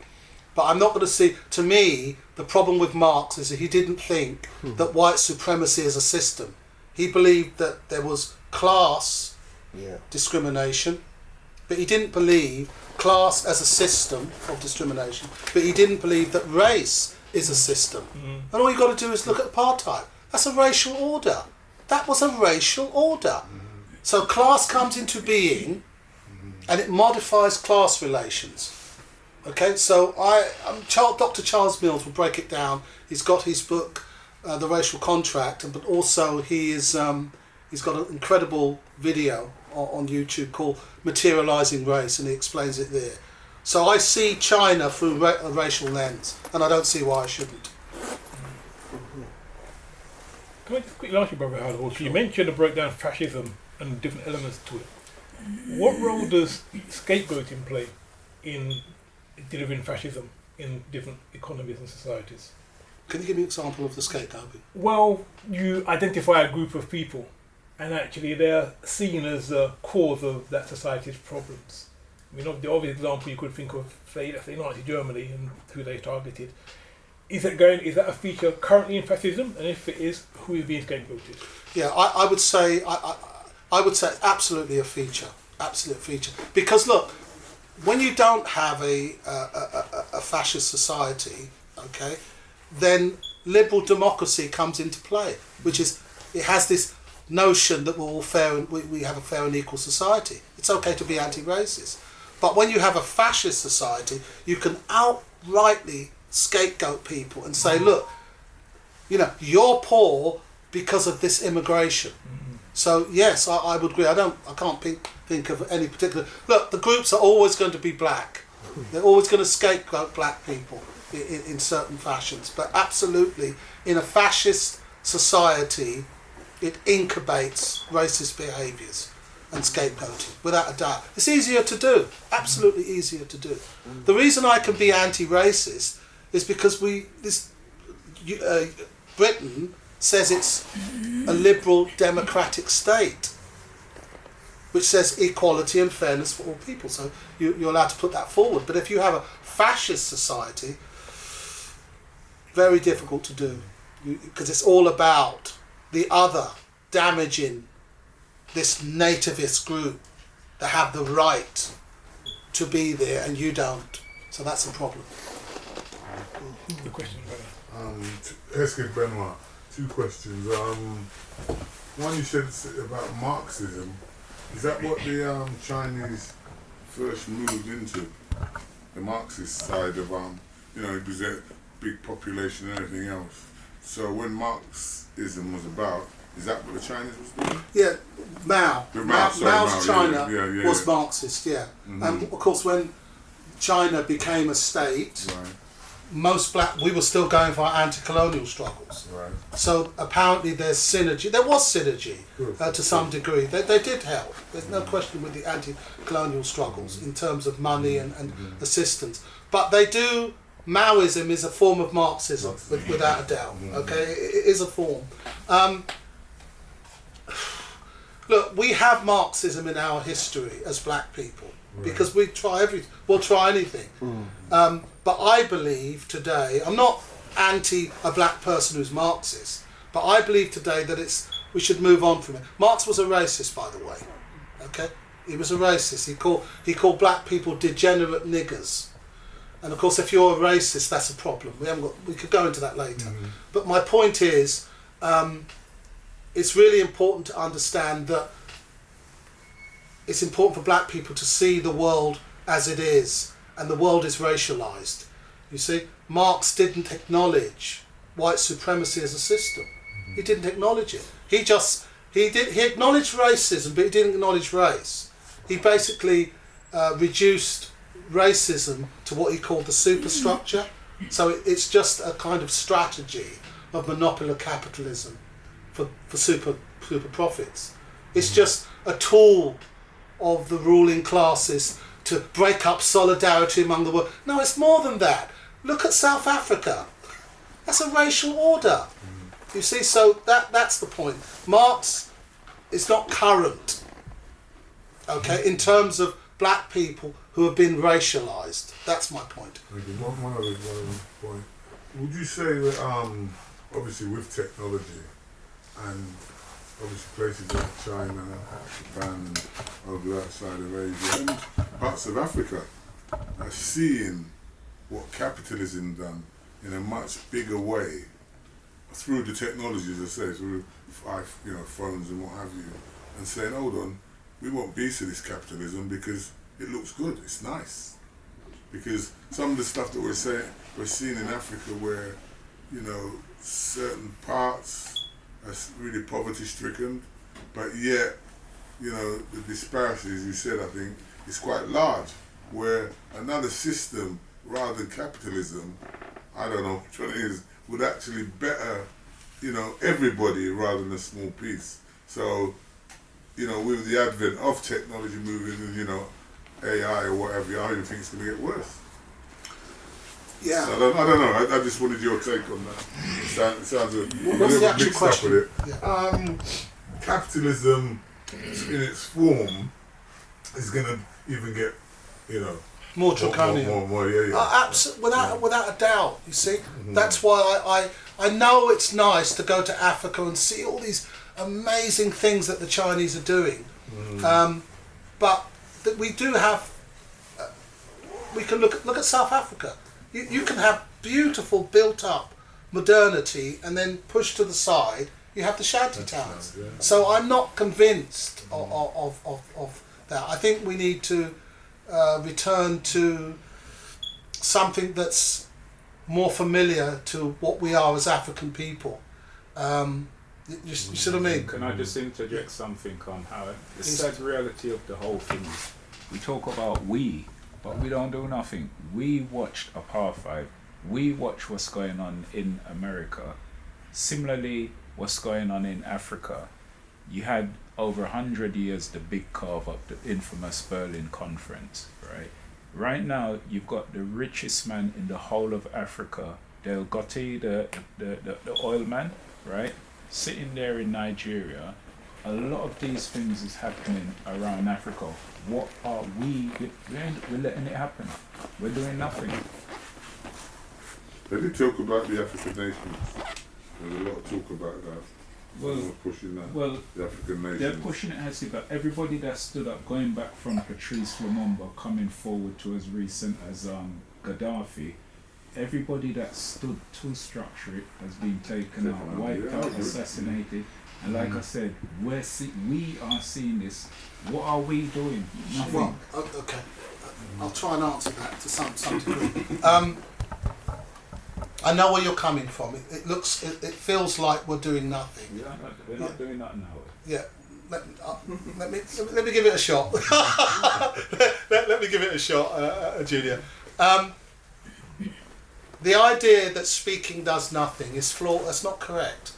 But I'm not going to see, to me, the problem with Marx is that he didn't think that white supremacy is a system. He believed that there was class discrimination, but he didn't believe class as a system of discrimination, but he didn't believe that race is a system. And all you've got to do is look at apartheid. That's a racial order. That was a racial order. So class comes into being, and it modifies class relations. Okay, so Dr. Charles Mills will break it down. He's got his book, The Racial Contract, but also he's got an incredible video on YouTube called Materializing Race, and he explains it there. So I see China through a racial lens, and I don't see why I shouldn't. Can I just quickly ask you, Brother Howard? You mentioned and broke down fascism and different elements to it. What role does scapegoating play in delivering fascism in different economies and societies? Can you give me an example of the scapegoating? Well, you identify a group of people, and actually they're seen as the cause of that society's problems. I mean, the obvious example you could think of, say Nazi Germany and who they targeted. Is that a feature currently in fascism? And if it is, who is being scapegoated? Yeah, I would say absolutely a feature, absolute feature. Because look, when you don't have a fascist society, okay, then liberal democracy comes into play, which is, it has this notion that we're all fair and we have a fair and equal society. It's okay to be anti-racist. But when you have a fascist society, you can outrightly scapegoat people and say, look, you know, you're poor because of this immigration. So yes, I would agree. I can't think of any particular. Look, the groups are always going to be black. They're always going to scapegoat black people in certain fashions. But absolutely, in a fascist society, it incubates racist behaviours and scapegoating, without a doubt. It's easier to do, absolutely easier to do. The reason I can be anti-racist is because Britain says it's a liberal democratic state, which says equality and fairness for all people. So you're allowed to put that forward. But if you have a fascist society, very difficult to do, because it's all about the other damaging this nativist group that have the right to be there and you don't. So that's a problem. Good question. Eskid Benoit, two questions. One, you said about Marxism. Is that what the Chinese first moved into? The Marxist side of, you know, because they're big population and everything else. So when Marxism was about, is that what the Chinese was doing? Yeah, Mao's China was yeah. Marxist, yeah. And of course when China became a state, Right. most black, we were still going for our anti-colonial struggles. Right. So apparently there's synergy. There was synergy Good. to some degree. They did help. There's no question with the anti-colonial struggles in terms of money and assistance. But they do, Maoism is a form of Marxism, without a doubt. Okay, it is a form. Look, we have Marxism in our history as black people because we try everything. We'll try anything. But I believe today, I'm not anti a black person who's Marxist, but I believe today that we should move on from it. Marx was a racist, by the way. Okay, he was a racist. He called black people degenerate niggers. And of course, if you're a racist, that's a problem. We could go into that later. But my point is, it's really important to understand that it's important for black people to see the world as it is, and the world is racialized. You see, Marx didn't acknowledge white supremacy as a system. He didn't acknowledge it. He acknowledged racism, but he didn't acknowledge race. He basically reduced racism to what he called the superstructure. So it's just a kind of strategy of monopoly capitalism for super profits. It's just a tool of the ruling classes to break up solidarity among the world. No, it's more than that. Look at South Africa. That's a racial order. You see, so that's the point. Marx is not current, okay, in terms of black people who have been racialized. That's my point. Okay, one other point. Would you say that, obviously with technology, and obviously places like China, Japan, and over that side of Asia, and parts of Africa are seeing what capitalism done in a much bigger way through the technologies, I say, through phones and what have you, and saying, hold on, we want piece of this capitalism because it looks good, it's nice. Because some of the stuff that we're seeing in Africa where, you know, certain parts are really poverty stricken, but yet, you know, the disparity, as you said, I think, is quite large, where another system rather than capitalism, I don't know which one it is, would actually better, you know, everybody rather than a small piece. So, you know, with the advent of technology moving and, you know, AI or whatever, I don't even think it's going to get worse. Yeah. So I don't know. I just wanted your take on that. It sounds a What's the little actual mixed up with it. Yeah. Capitalism, in its form, is going to even get, you know, More draconian. more, yeah. Without a doubt, you see. That's why I know it's nice to go to Africa and see all these amazing things that the Chinese are doing. But we do have, we can look at South Africa. You can have beautiful built-up modernity and then push to the side, you have the shanty towns. right, yeah. So I'm not convinced of that. I think we need to return to something that's more familiar to what we are as African people. You see what I mean? Can I just interject something on how the sad reality of the whole thing is we talk about we, but we don't do nothing. We watched apartheid. We watch what's going on in America. Similarly, what's going on in Africa. You had over 100 years the big carve up, the infamous Berlin Conference, right? Right now, you've got the richest man in the whole of Africa, Del Gotti, the oil man, right? Sitting there in Nigeria. A lot of these things is happening around Africa. What are we? We're letting it happen. We're doing nothing. They did talk about the African nations. There's a lot of talk about that. Well, Someone pushing that. Well, The African nations. they're pushing it as but everybody that stood up, going back from Patrice Lumumba, coming forward to as recent as Gaddafi, everybody that stood to structure it has been taken out, wiped out, assassinated. And like I said, we are seeing this. What are we doing? Nothing. Well, okay. I'll try and answer that to some degree. I know where you're coming from. It feels like we're doing nothing. We're not doing that now. Yeah. Let me give it a shot. let me give it a shot, Julia. The idea that speaking does nothing is flawed. That's not correct.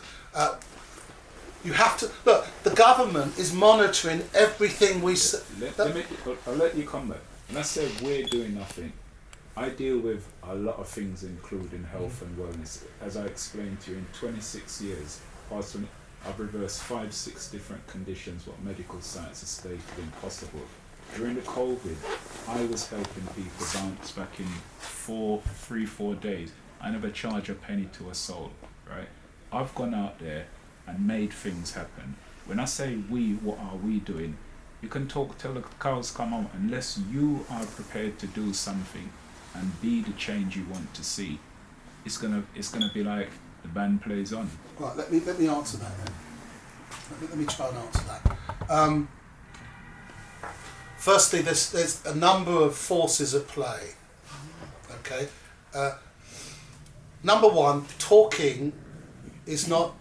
You have to look. The government is monitoring everything we say. I'll let you come back. When I say we're doing nothing, I deal with a lot of things, including health and wellness. As I explained to you, in 26 years, I've reversed 5-6 different conditions what medical science has stated impossible. During the COVID, I was helping people bounce back in 4 days. I never charge a penny to a soul, right? I've gone out there and made things happen. When I say we, what are we doing? You can talk till the cows come out unless you are prepared to do something and be the change you want to see. It's gonna be like the band plays on. Right, let me answer that then. Let me try and answer that. Firstly, there's a number of forces at play. Okay. Number one, talking is not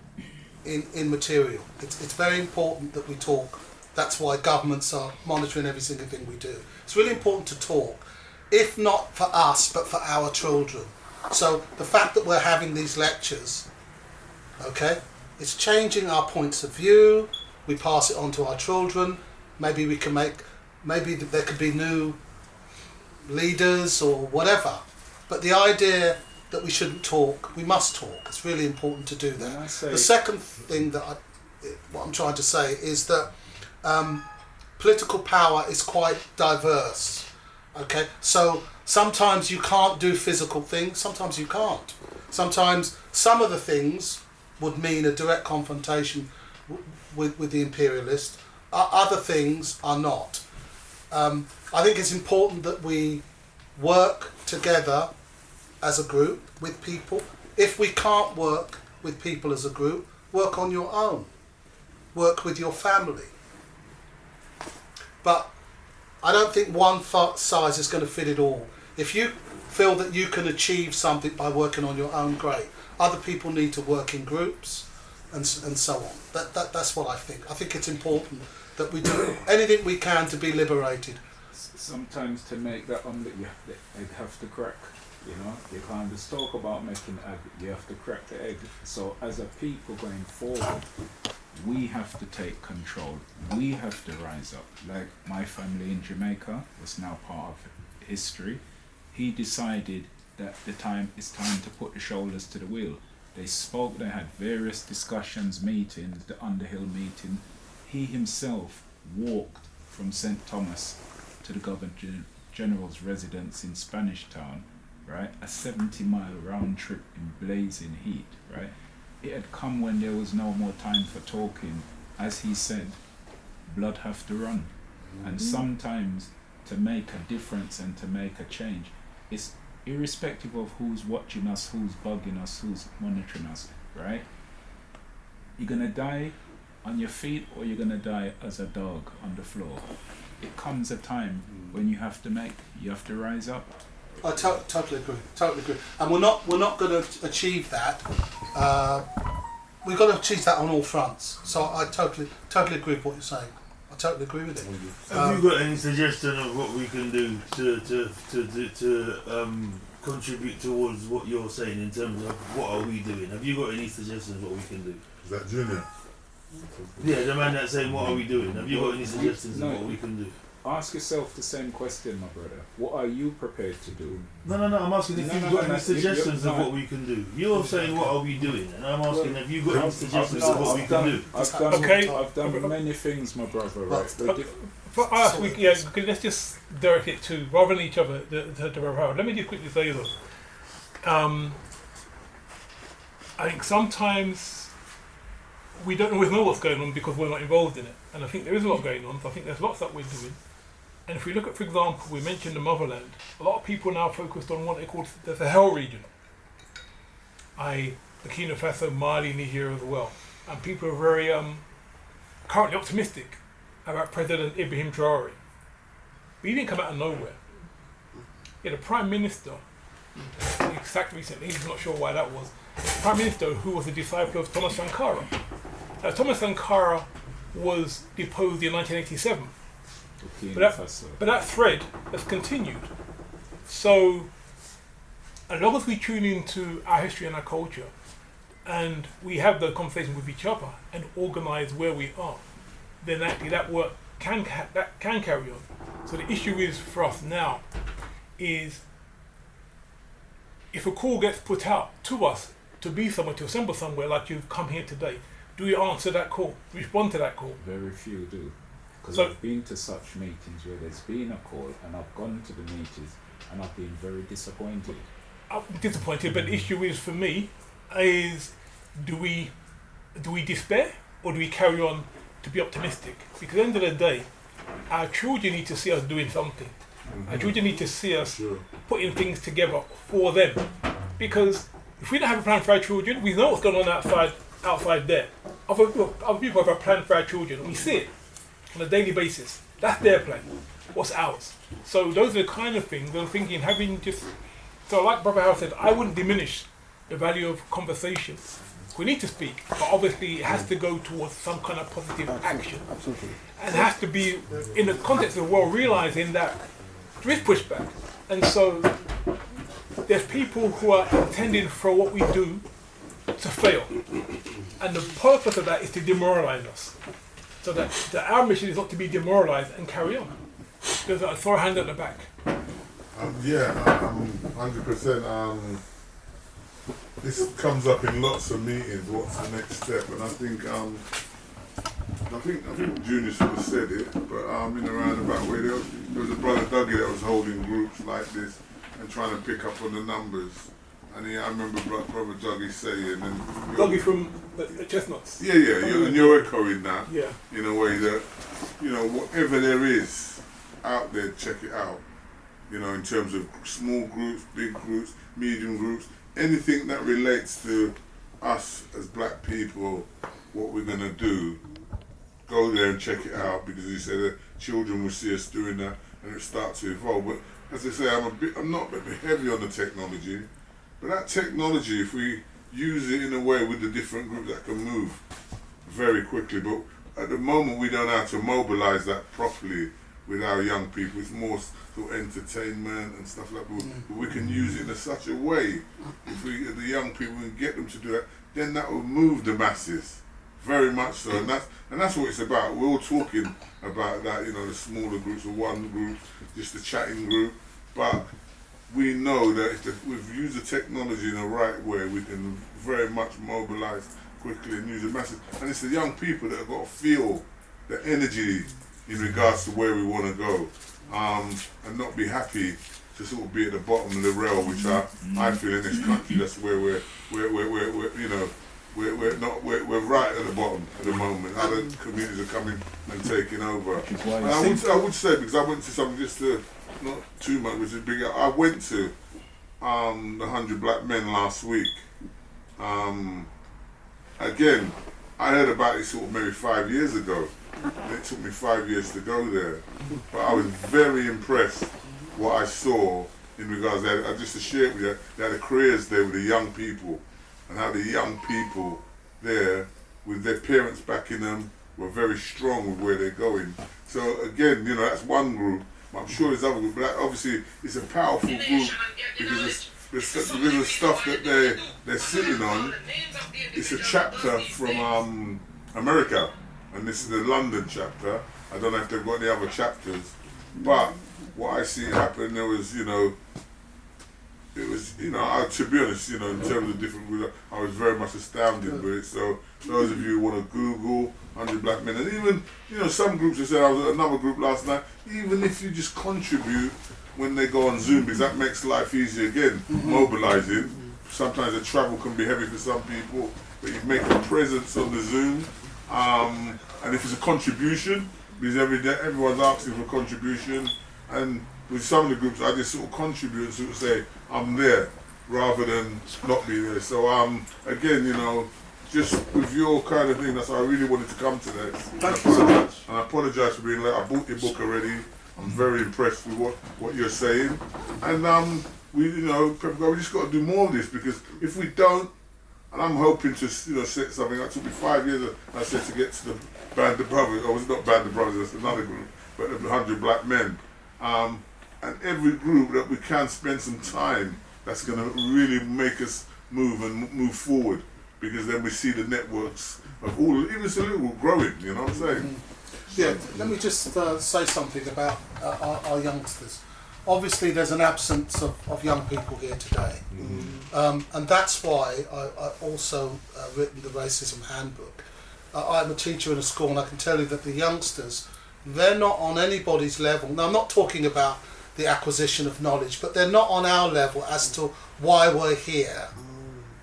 immaterial. It's very important that we talk. That's why governments are monitoring every single thing we do. It's really important to talk, if not for us, but for our children. So the fact that we're having these lectures, okay, it's changing our points of view. We pass it on to our children. Maybe there could be new leaders or whatever. But the idea that we shouldn't talk, we must talk. It's really important to do that. The second thing what I'm trying to say is that political power is quite diverse. Okay, so sometimes you can't do physical things, sometimes you can't. Sometimes some of the things would mean a direct confrontation with the imperialist. Other things are not. I think it's important that we work together as a group with people. If we can't work with people as a group, work on your own. Work with your family. But I don't think one size is going to fit it all. If you feel that you can achieve something by working on your own, great. Other people need to work in groups and so on. That's what I think. I think it's important that we do anything we can to be liberated. Sometimes to make that omelette, you have to crack. You know, you can't just talk about making egg. You have to crack the egg. So as a people going forward, we have to take control. We have to rise up. Like my family in Jamaica was now part of history. He decided that it's time to put the shoulders to the wheel. They spoke, they had various discussions, meetings, the Underhill meeting. He himself walked from St. Thomas to the Governor General's residence in Spanish Town, right? A 70-mile round trip in blazing heat, right? It had come when there was no more time for talking. As he said, blood have to run. And sometimes to make a difference and to make a change, irrespective of who's watching us, who's bugging us, who's monitoring us, right? You're gonna die on your feet, or you're gonna die as a dog on the floor. It comes a time when you have to rise up. I totally agree. And we're not going to achieve that. We've got to achieve that on all fronts. So I totally agree with what you're saying. I totally agree with it. Have you got any suggestion of what we can do to contribute towards what you're saying in terms of what are we doing? Have you got any suggestions of what we can do? Is that Junior? Yeah, the man that's saying what are we doing? Have you got any suggestions of what we can do? Ask yourself the same question, my brother. What are you prepared to do? No, I'm asking if you've got any suggestions of what we can do. You're saying what are we doing, and I'm asking have you got any suggestions of what we can do? I've done many things, my brother, right? For us, let's just direct it to, rather than each other, to Ravel. Let me just quickly say though, I think sometimes we don't always know what's going on because we're not involved in it. And I think there is a lot going on, so I think there's lots that we're doing. And if we look at, for example, we mentioned the motherland, a lot of people now focused on what they call the Sahel region, Burkina Faso, Mali, Niger as well. And people are very currently optimistic about President Ibrahim Traore. But he didn't come out of nowhere. He had a Prime Minister, exact recently, he's not sure why that was, Prime Minister who was a disciple of Thomas Sankara. Now, Thomas Sankara was deposed in 1987. But that thread has continued. So, as long as we tune into our history and our culture, and we have the conversation with each other and organise where we are, then actually that work can carry on. So the issue is for us now is if a call gets put out to us to be somewhere, to assemble somewhere like you've come here today, do we answer that call, respond to that call? Very few do. Because I've been to such meetings where there's been a call and I've gone to the meetings and I've been very disappointed. I'm disappointed, but the issue is for me is do we despair or do we carry on to be optimistic? Because at the end of the day, our children need to see us doing something. Our children need to see us putting things together for them. Because if we don't have a plan for our children, we know what's going on outside there. Other people have a plan for our children, and we see it on a daily basis. That's their plan. What's ours? So those are the kind of things I'm thinking, so like Brother Howe said, I wouldn't diminish the value of conversation. We need to speak, but obviously it has to go towards some kind of positive action. Absolutely. And it has to be in the context of the world realising that there is pushback. And so there's people who are intending for what we do to fail. And the purpose of that is to demoralise us. So that our mission is not to be demoralised and carry on. Because I throw a hand at the back. 100%. This comes up in lots of meetings. What's the next step? And I think Junior sort of said it, but in a roundabout way, there was a brother Dougie that was holding groups like this and trying to pick up on the numbers. And I remember Brother Dougie saying, and Dougie from the Chestnuts. Yeah, and you're echoing that. Yeah. In a way that, whatever there is out there, check it out. In terms of small groups, big groups, medium groups, anything that relates to us as black people, what we're going to do, go there and check it out, because he said that children will see us doing that and it starts to evolve. But as I say, I'm not a bit heavy on the technology, but that technology, if we use it in a way with the different groups, that can move very quickly. But at the moment, we don't know how to mobilise that properly with our young people. It's more sort of entertainment and stuff like that. But we can use it in such a way, if the young people can get them to do that, then that will move the masses, very much so. And that's what it's about. We're all talking about that, the smaller groups, or one group, just the chatting group. But we know that if we've used the technology in the right way, we can very much mobilise quickly and use the masses. And it's the young people that have got to feel the energy in regards to where we want to go, and not be happy to sort of be at the bottom of the rail, which I feel in this country, that's where we're right at the bottom at the moment. Other communities are coming and taking over. And I would say, because I went to something just to, not too much, which is bigger. I went to the 100 Black Men last week. Again, I heard about it sort of maybe 5 years ago. And it took me 5 years to go there. But I was very impressed what I saw in regards to, just to share it with you, they had the careers there with the young people, and how the young people there, with their parents backing them, were very strong with where they're going. So again, you know, that's one group. But I'm sure there's other groups, but obviously it's a powerful group because because of the stuff that they're sitting on. It's a chapter from America, and this is the London chapter. I don't know if they've got any other chapters, but what I see happen, there was, you know, it was, you know, to be honest, you know, in terms of different, I was very much astounded with it. So those of you who want to Google 100 Black Men, and even, you know, some groups, I said, I was at another group last night, even if you just contribute when they go on Zoom, because that makes life easier again, mobilizing. Sometimes the travel can be heavy for some people, but you make a presence on the Zoom, and if it's a contribution, because everyone's asking for a contribution, and with some of the groups, I just sort of contribute and sort of say, I'm there, rather than not be there. So again, you know, just with your kind of thing, that's why I really wanted to come today. Thank you so much. And I apologise for being late. I bought your book already. I'm very impressed with what you're saying. And we, you know, Pepukayi, we just got to do more of this, because if we don't, and I'm hoping to, you know, set something up. It took me 5 years, I said, to get to the Band of Brothers. Oh, it's not Band of Brothers, that's another group, but the 100 Black Men. And every group that we can spend some time, that's going to really make us move and move forward, because then we see the networks of all, even it's a little growing, you know what I'm saying? Yeah, let me just say something about our youngsters. Obviously there's an absence of young people here today, and that's why I also written the Racism Handbook. I'm a teacher in a school, and I can tell you that the youngsters, they're not on anybody's level. Now, I'm not talking about the acquisition of knowledge, but they're not on our level as to why we're here.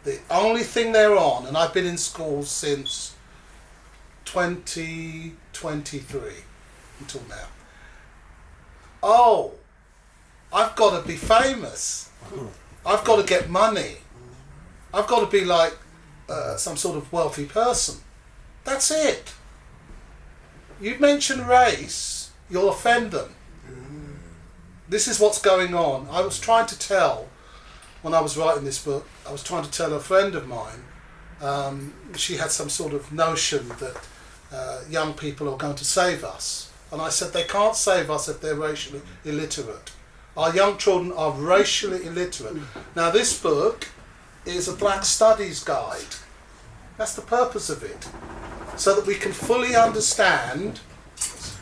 The only thing they're on, and I've been in schools since 2023 until now. Oh, I've got to be famous. I've got to get money. I've got to be like some sort of wealthy person. That's it. You mention race, you'll offend them. This is what's going on. I was trying to tell, when I was writing this book, I was trying to tell a friend of mine, she had some sort of notion that young people are going to save us. And I said, they can't save us if they're racially illiterate. Our young children are racially illiterate. Now, this book is a Black Studies guide. That's the purpose of it. So that we can fully understand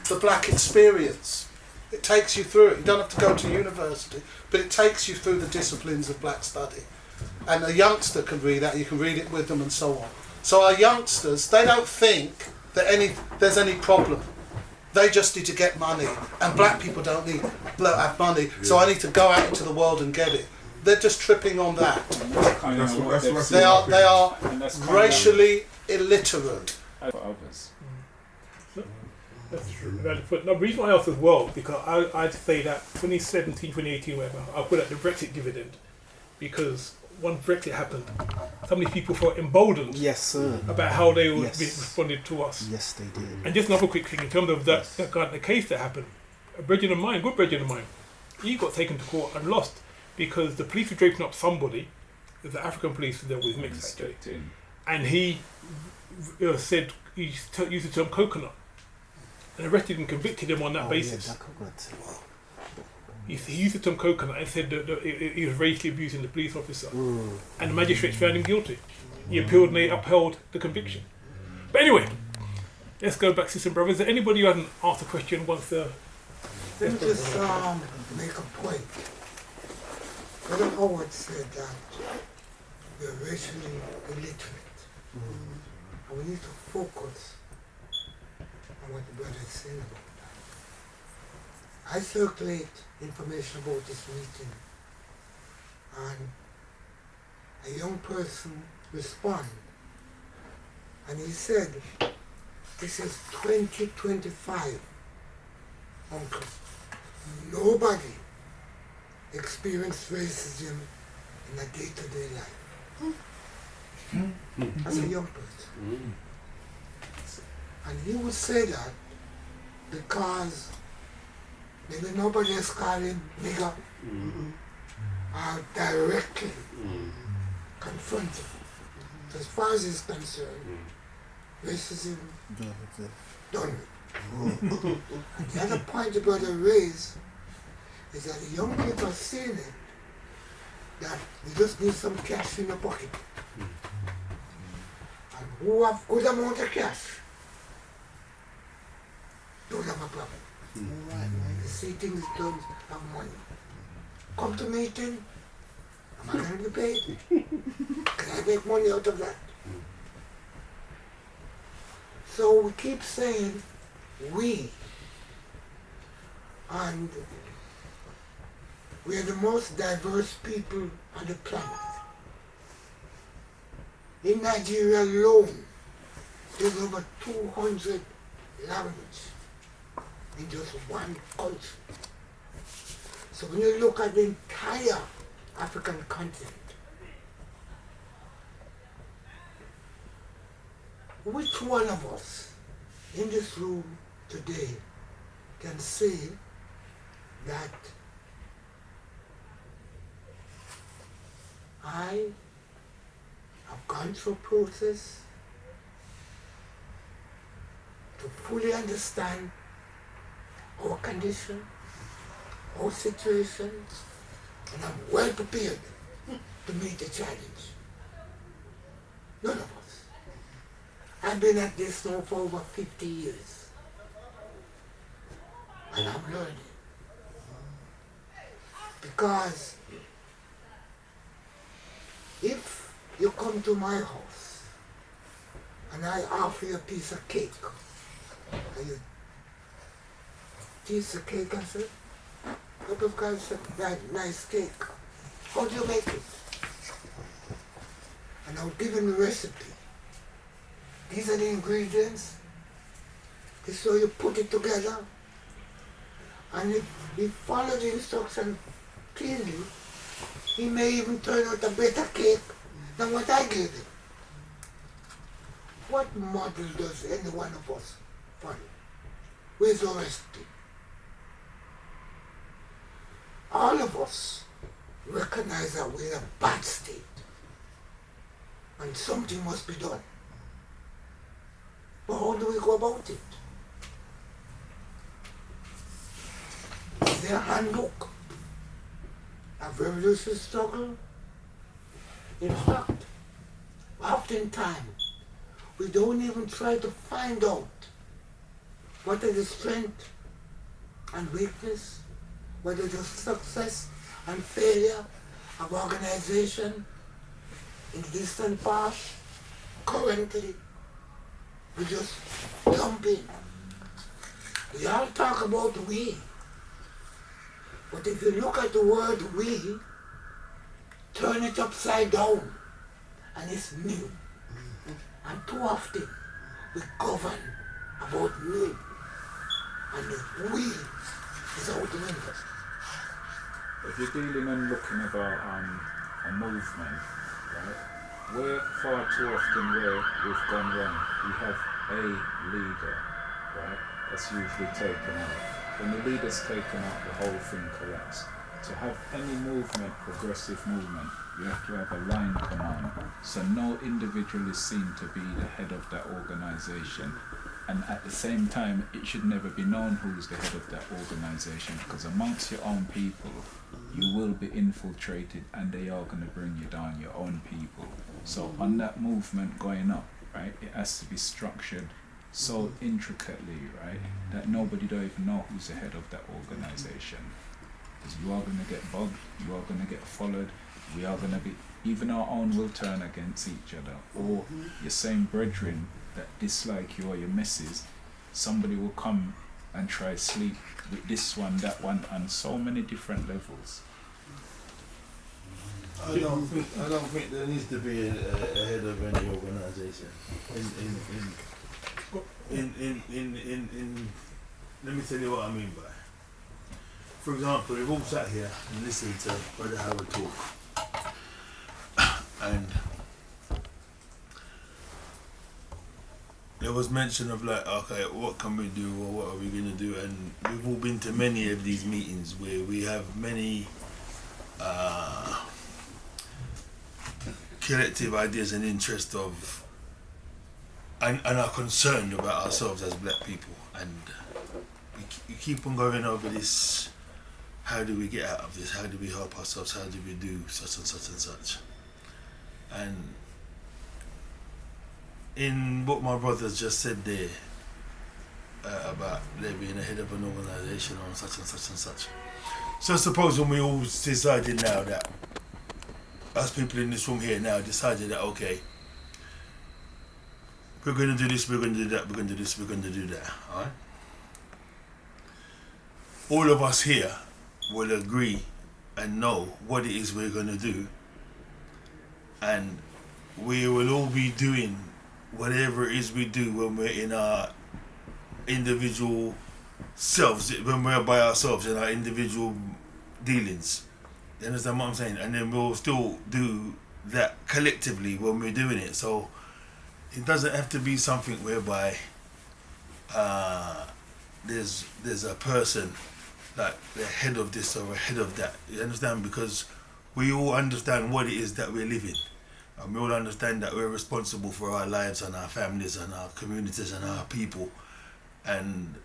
the black experience. It takes you through it. You don't have to go to university, but it takes you through the disciplines of black study. And a youngster can read that, you can read it with them and so on. So our youngsters, they don't think that there's any problem. They just need to get money, and black people don't have money, so I need to go out into the world and get it. They're just tripping on that. They are racially illiterate. Others. That's true. But the reason why I asked as well, because I'd say that 2017, 2018, whatever, I put out the Brexit dividend, because when Brexit happened, some of these people felt emboldened about how they would be responded to us. Yes, they did. And just another quick thing, in terms of that kind of the case that happened, a brethren of mine, good brethren of mine, he got taken to court and lost because the police were draping up somebody, the African police that was mixed actually, and he said he used the term coconut, and arrested and convicted him on that basis. Yeah, that coconut. He used the term coconut and said that he was racially abusing the police officer, and the magistrates found him guilty. He appealed and they upheld the conviction. But anyway, let's go back to some brothers. Is there anybody who hadn't asked a question once the... Let me just make a point. Brother Howard said that we're racially illiterate. And we need to focus on what the brother is saying about that. I circulate information about this meeting, and a young person responded, and he said, this is 2025, uncle. Nobody experienced racism in a day-to-day life. As a young person. And he would say that because maybe nobody else call him nigger or directly confront him. So as far as he's concerned, racism done with. And the other point you've got to raise is that the young people are seeing it, that you just need some cash in your pocket. And who have good amount of cash don't have a problem. They see things in terms of money. Come to meeting, am I going to be paid? Can I make money out of that? So we keep saying we, and we are the most diverse people on the planet. In Nigeria alone, there's over 200 languages in just one country. So when you look at the entire African continent, which one of us in this room today can say that I have gone through a process to fully understand our condition, our situation, and I'm well prepared to meet the challenge? None of us. I've been at this now for over 50 years, and I'm learning. Because if you come to my house and I offer you a piece of cake, and you taste the cake and say, Pepukayi said, that nice cake. How do you make it? And I'll give him the recipe. These are the ingredients. This is how you put it together. And if you follow the instructions clearly, he may even turn out a better cake than what I gave him. What model does any one of us follow? Where's our recipe? All of us recognize that we're in a bad state and something must be done. But how do we go about it? Is there a handbook? A revolutionary struggle? In fact, oftentimes, we don't even try to find out what are the strength and weakness, what is the success and failure of organization in the distant past, currently. We just jump in. We all talk about we, but if you look at the word we, turn it upside down, and it's me. And too often, we govern about me, and the we is out the window. If you're dealing and looking about a movement, right, we're far too often where we've gone wrong. We have a leader, right, that's usually taken out. When the leader's taken out, the whole thing collapses. To have any movement, progressive movement, you have to have a line command. So no individual is seen to be the head of that organization. And at the same time, it should never be known who's the head of that organization, because amongst your own people, you will be infiltrated and they are going to bring you down, your own people. So on that movement going up, right, it has to be structured so intricately, right, that nobody don't even know who's the head of that organization. Because you are going to get bugged, you are going to get followed, we are going to be, even our own will turn against each other. Or your same brethren that dislike you or your missus, somebody will come and try sleep with this one, that one, and so many different levels. I don't think there needs to be a head of any organisation. Let me tell you what I mean by. For example, we've all sat here and listened to Brother Howard talk, there was mention of like, okay, what can we do or what are we going to do? And we've all been to many of these meetings where we have many collective ideas and interest of, and are concerned about ourselves as black people. And we keep on going over this, how do we get out of this? How do we help ourselves? How do we do such and such and such? And in what my brothers just said there, about there being a head of an organisation or such and such and such. So supposing we all decided now that, us people in this room here now decided that, okay, we're going to do this, we're going to do that, we're going to do this, we're going to do that, alright? All of us here will agree and know what it is we're going to do, and we will all be doing whatever it is we do when we're in our individual selves, when we're by ourselves in our individual dealings. You understand what I'm saying? And then we'll still do that collectively when we're doing it. So it doesn't have to be something whereby there's a person like the head of this or a head of that. You understand? Because we all understand what it is that we're living. And we all understand that we're responsible for our lives and our families and our communities and our people. And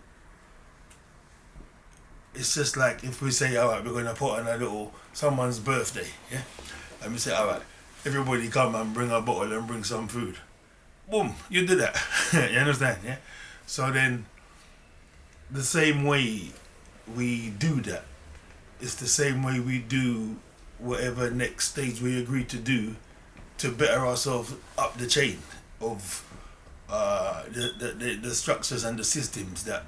it's just like if we say, all right, we're going to put on a little, someone's birthday, yeah? And we say, all right, everybody come and bring a bottle and bring some food. Boom, you do that. You understand, yeah? So then, the same way we do that, it's the same way we do whatever next stage we agree to do to better ourselves up the chain of the structures and the systems that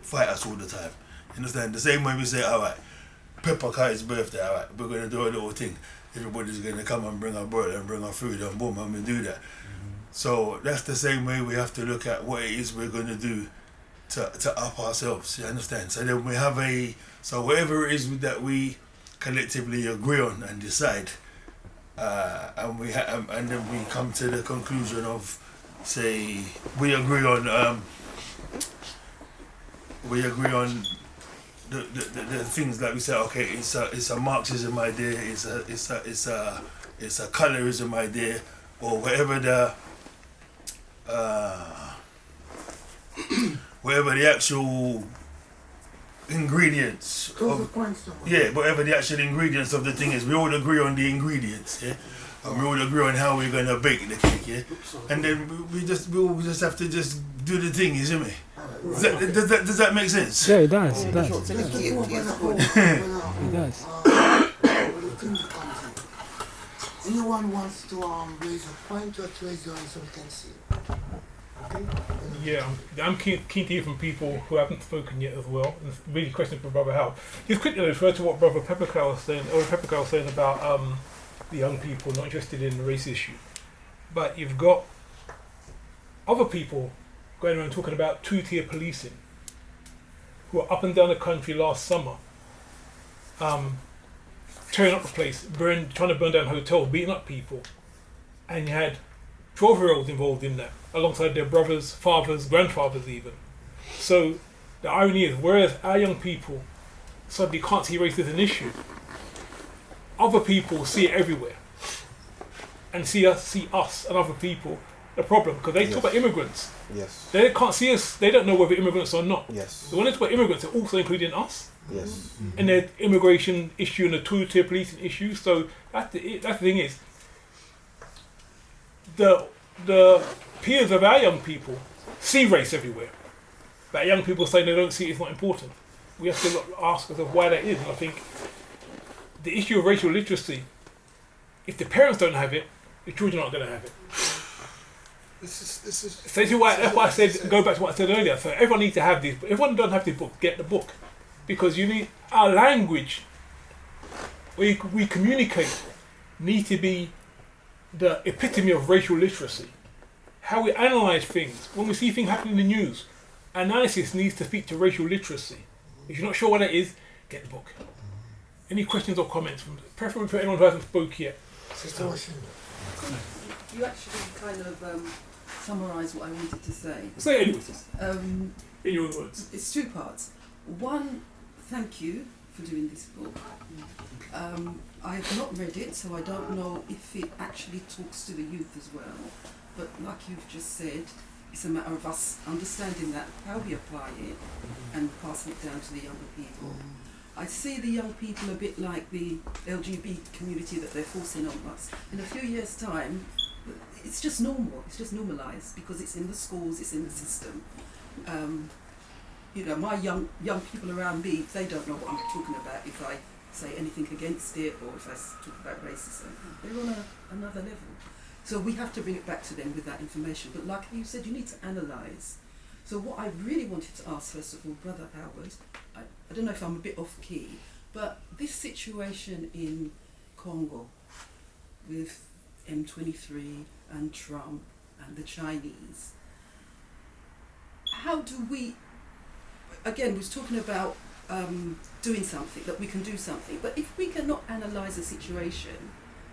fight us all the time. You understand? The same way we say, all right, Pepukayi's birthday, all right, we're going to do a little thing. Everybody's going to come and bring our bread and bring our food and boom, and we do that. So that's the same way we have to look at what it is we're going to do to up ourselves. You understand? So then we have so whatever it is that we collectively agree on and decide, and then we come to the conclusion of, say, we agree on the things that we say. Okay, it's a Marxism idea. It's a colorism idea, or whatever the actual ingredients of, whatever the actual ingredients of the thing is, we all agree on the ingredients, yeah, and we all agree on how we're gonna bake the cake, yeah, and then we all just have to just do the thing, you see me? Does that make sense? Yeah, it does. It does. It does. Anyone wants to raise a point, just raise your hand so we can see. Okay? Yeah, I'm keen to hear from people who haven't spoken yet as well. And it's really a question for Brother Hal. Just quickly refer to what Brother Pepukayi was saying, about the young people not interested in the race issue. But you've got other people going around talking about two-tier policing, who are up and down the country last summer, tearing up the place, trying to burn down hotels, beating up people, and you had 12-year-olds involved in that, alongside their brothers, fathers, grandfathers even. So the irony is, whereas our young people suddenly can't see race as an issue, other people see it everywhere, and see us and other people the problem, because they talk about immigrants. Yes. They can't see us. They don't know whether immigrants or not. Yes. So when they talk about immigrants, they're also including us. Yes. And the immigration issue and the two-tier policing issue. So that's the thing is, the peers of our young people see race everywhere, but young people say they don't see it, it's not important. We have to ask ourselves why that is. And I think the issue of racial literacy, if the parents don't have it, the children aren't going to have it. This is. So that's why I said, go back to what I said earlier. So everyone needs to have this. But everyone don't have this book, get the book, because you need our language. We communicate need to be the epitome of racial literacy. How we analyse things when we see things happening in the news. Analysis needs to speak to racial literacy. If you're not sure what that is, get the book. Any questions or comments, preferably for anyone who hasn't spoke yet? Sister Washington. You actually kind of summarise what I wanted to say. Say it anyway, sister. In your own words. It's two parts. One, thank you for doing this book. I have not read it, so I don't know if it actually talks to the youth as well. But like you've just said, it's a matter of us understanding that, how we apply it, and passing it down to the younger people. I see the young people a bit like the LGBT community that they're forcing on us. In a few years' time, it's just normal, it's just normalised because it's in the schools, it's in the system. You know, my young people around me, they don't know what I'm talking about if I say anything against it or if I talk about racism. They're on another level. So we have to bring it back to them with that information. But like you said, you need to analyse. So what I really wanted to ask, first of all, Brother Howard, I don't know if I'm a bit off key, but this situation in Congo with M23 and Trump and the Chinese, how do we, again, we was talking about doing something, that we can do something, but if we cannot analyse a situation,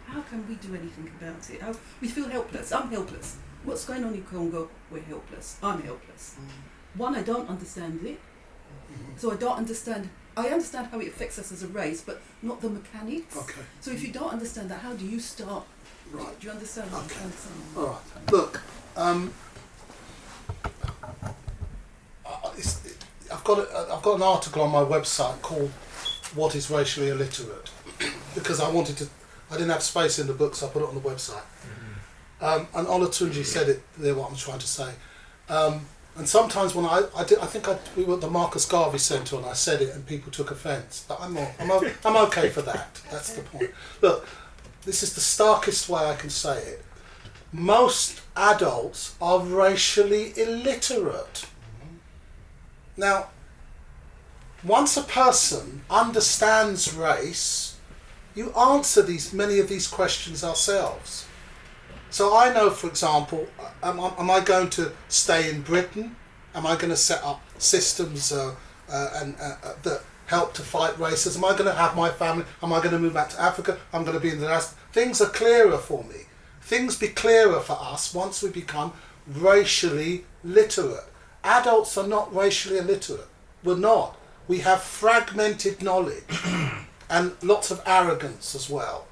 how can we do anything about it? We feel helpless. I'm helpless. What's going on in Congo? We're helpless. I'm helpless. One, I don't understand it. So I don't understand. I understand how it affects us as a race, but not the mechanics. Okay. So if you don't understand that, how do you start? Right. Do you understand what I'm trying to say? All right. Look, I've got an article on my website called "What is Racially Illiterate," because I didn't have space in the book, so I put it on the website. And Olatunji said it there. What I'm trying to say. And sometimes when we were at the Marcus Garvey Centre and I said it and people took offence, but I'm okay for that. That's the point. Look, this is the starkest way I can say it. Most adults are racially illiterate. Now, once a person understands race, you answer many of these questions ourselves. So I know, for example, am I going to stay in Britain? Am I going to set up systems that help to fight racism? Am I going to have my family? Am I going to move back to Africa? I'm going to be in the rest. Things are clearer for me. Things be clearer for us once we become racially literate. Adults are not racially illiterate. We're not. We have fragmented knowledge and lots of arrogance as well.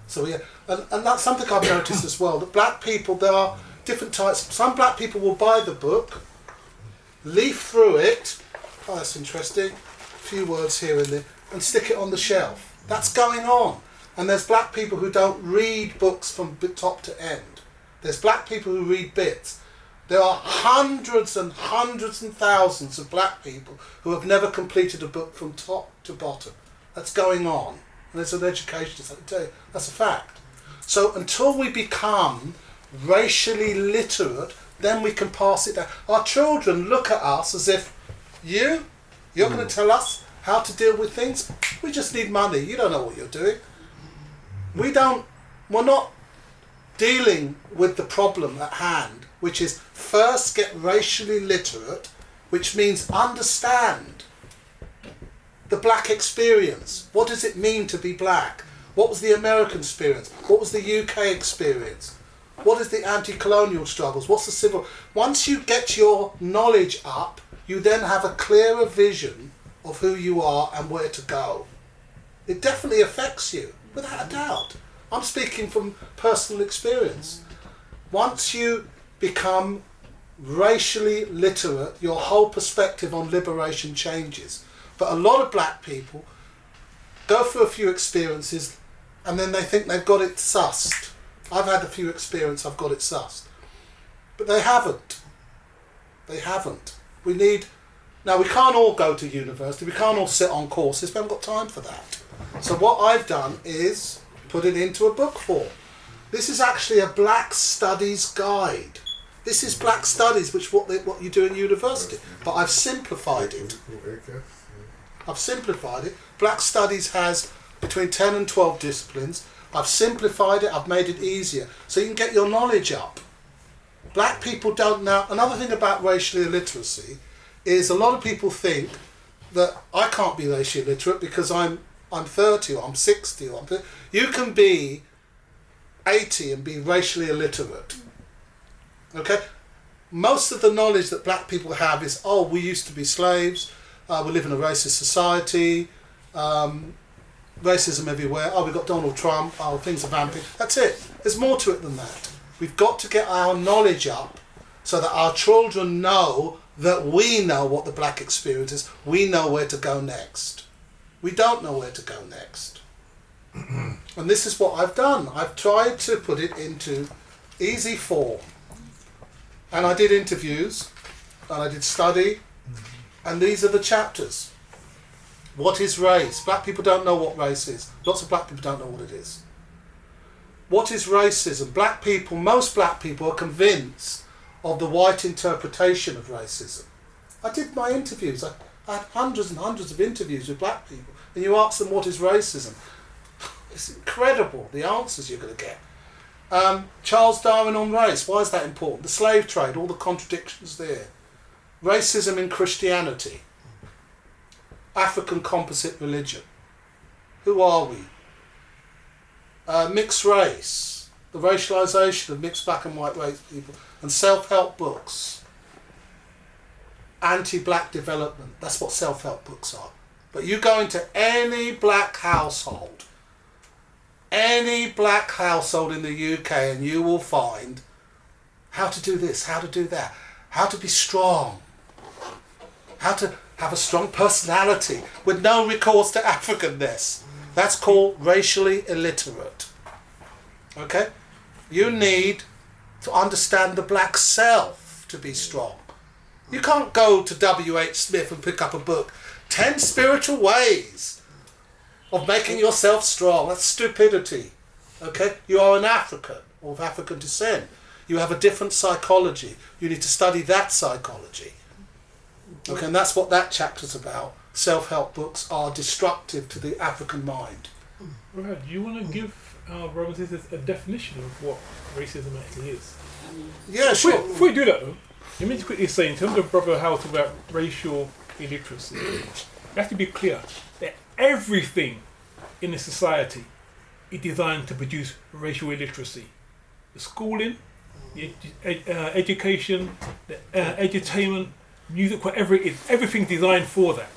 So and that's something I've noticed as well, that black people, there are different types. Some black people will buy the book, leaf through it, oh that's interesting, a few words here and there, and stick it on the shelf. That's going on. And there's black people who don't read books from top to end. There's black people who read bits. There are hundreds and thousands of black people who have never completed a book from top to bottom. That's going on. And there's an education, I can tell you, that's a fact. So until we become racially literate, then we can pass it down. Our children look at us as if, you're going to tell us how to deal with things? We just need money. You don't know what you're doing. We're not dealing with the problem at hand, which is first get racially literate, which means understand the black experience. What does it mean to be black? What was the American experience? What was the UK experience? What is the anti-colonial struggles? What's the civil... Once you get your knowledge up, you then have a clearer vision of who you are and where to go. It definitely affects you, without a doubt. I'm speaking from personal experience. Once you become racially literate, your whole perspective on liberation changes. But a lot of black people go through a few experiences and then they think they've got it sussed. I've had a few experiences, I've got it sussed. But they haven't. They haven't. Now we can't all go to university, we can't all sit on courses, we haven't got time for that. So what I've done is put it into a book form. This is actually a Black Studies guide. This is Black Studies, which what you do in university. But I've simplified it. I've simplified it. Black Studies has between 10 and 12 disciplines. I've simplified it, I've made it easier. So you can get your knowledge up. Black people don't know. Another thing about racial illiteracy is a lot of people think that I can't be racially illiterate because I'm 30 or I'm 60 or I'm 50. You can be 80 and be racially illiterate. Okay? most of the knowledge that black people have is, oh, we used to be slaves, we live in a racist society, racism everywhere, oh, we've got Donald Trump, oh, things are vamping. That's it. There's more to it than that. We've got to get our knowledge up so that our children know that we know what the black experience is. We know where to go next. We don't know where to go next. And this is what I've done. I've tried to put it into easy form. And I did interviews, and I did study, and these are the chapters. What is race? Black people don't know what race is. Lots of black people don't know what it is. What is racism? Black people, most black people are convinced of the white interpretation of racism. I did my interviews. I had hundreds and hundreds of interviews with black people, and you ask them what is racism. It's incredible the answers you're going to get. Charles Darwin on race, why is that important? The slave trade, all the contradictions there. Racism in Christianity. African composite religion. Who are we? Mixed race, the racialization of mixed black and white race people, and self-help books. Anti-black development, that's what self-help books are. But you go into any black household in the UK, and you will find how to do this, how to do that, how to be strong, how to have a strong personality with no recourse to Africanness. That's called racially illiterate. Okay? You need to understand the black self to be strong. You can't go to W.H. Smith and pick up a book, 10 Spiritual Ways of Making Yourself Strong. That's stupidity. Okay? You are an African or of African descent. You have a different psychology. You need to study that psychology. Okay, and that's what that chapter's about. Self-help books are destructive to the African mind. Right, do you want to give our brothers and sisters a definition of what racism actually is? Yeah, sure. Before we do that though, let me just quickly say, in terms of Brother Howell talking about racial illiteracy, you have to be clear that everything in a society is designed to produce racial illiteracy. The schooling, the education, the edutainment, music, whatever it is, everything's designed for that.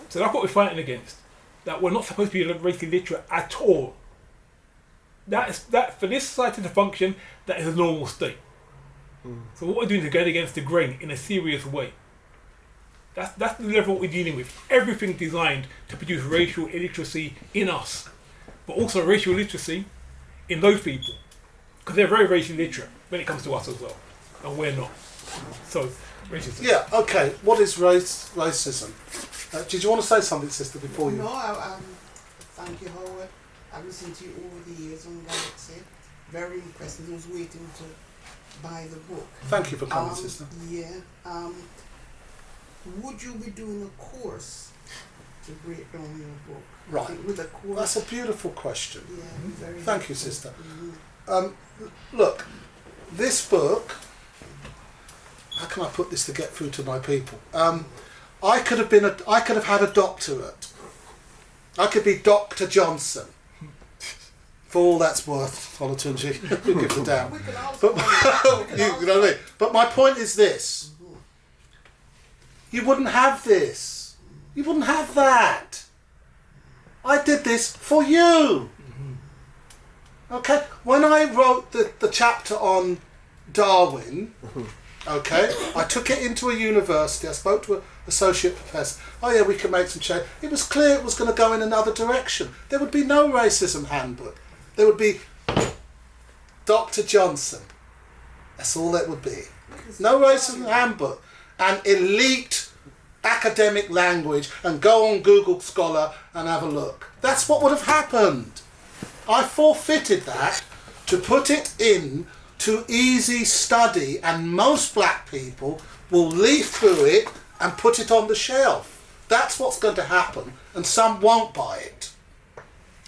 So that's what we're fighting against. That we're not supposed to be racially literate at all. That for this society to function, that is a normal state. So what we're doing is going against the grain in a serious way. That's the level we're dealing with. Everything designed to produce racial illiteracy in us, but also racial literacy in those people, because they're very racially literate when it comes to us as well, and we're not. So racism. Yeah. Okay. What is racism? Did you want to say something, sister, before you? No, thank you, Howard. I've listened to you over the years on Galaxy. Very impressed. I was waiting to buy the book. Thank you for coming, sister. Yeah. Would you be doing a course to break down your book? Right. With a course. That's a beautiful question. Yeah. Very Thank you, helpful. sister. Mm-hmm. Look, this book. How can I put this to get through to my people? I could have had a doctorate. I could be Dr. Johnson. For all that's worth, Olatunji. Who gives a damn? But you know what I mean? But my point is this. You wouldn't have this. You wouldn't have that. I did this for you. Okay? When I wrote the chapter on Darwin, okay, I took it into a university. I spoke to an associate professor. Oh yeah, we can make some change. It was clear it was going to go in another direction. There would be no racism handbook. There would be Dr. Johnson. That's all that would be. No racism handbook. And elite academic language, and go on Google Scholar and have a look. That's what would have happened. I forfeited that to put it in to easy study, and most black people will leaf through it and put it on the shelf. That's what's going to happen, and some won't buy it.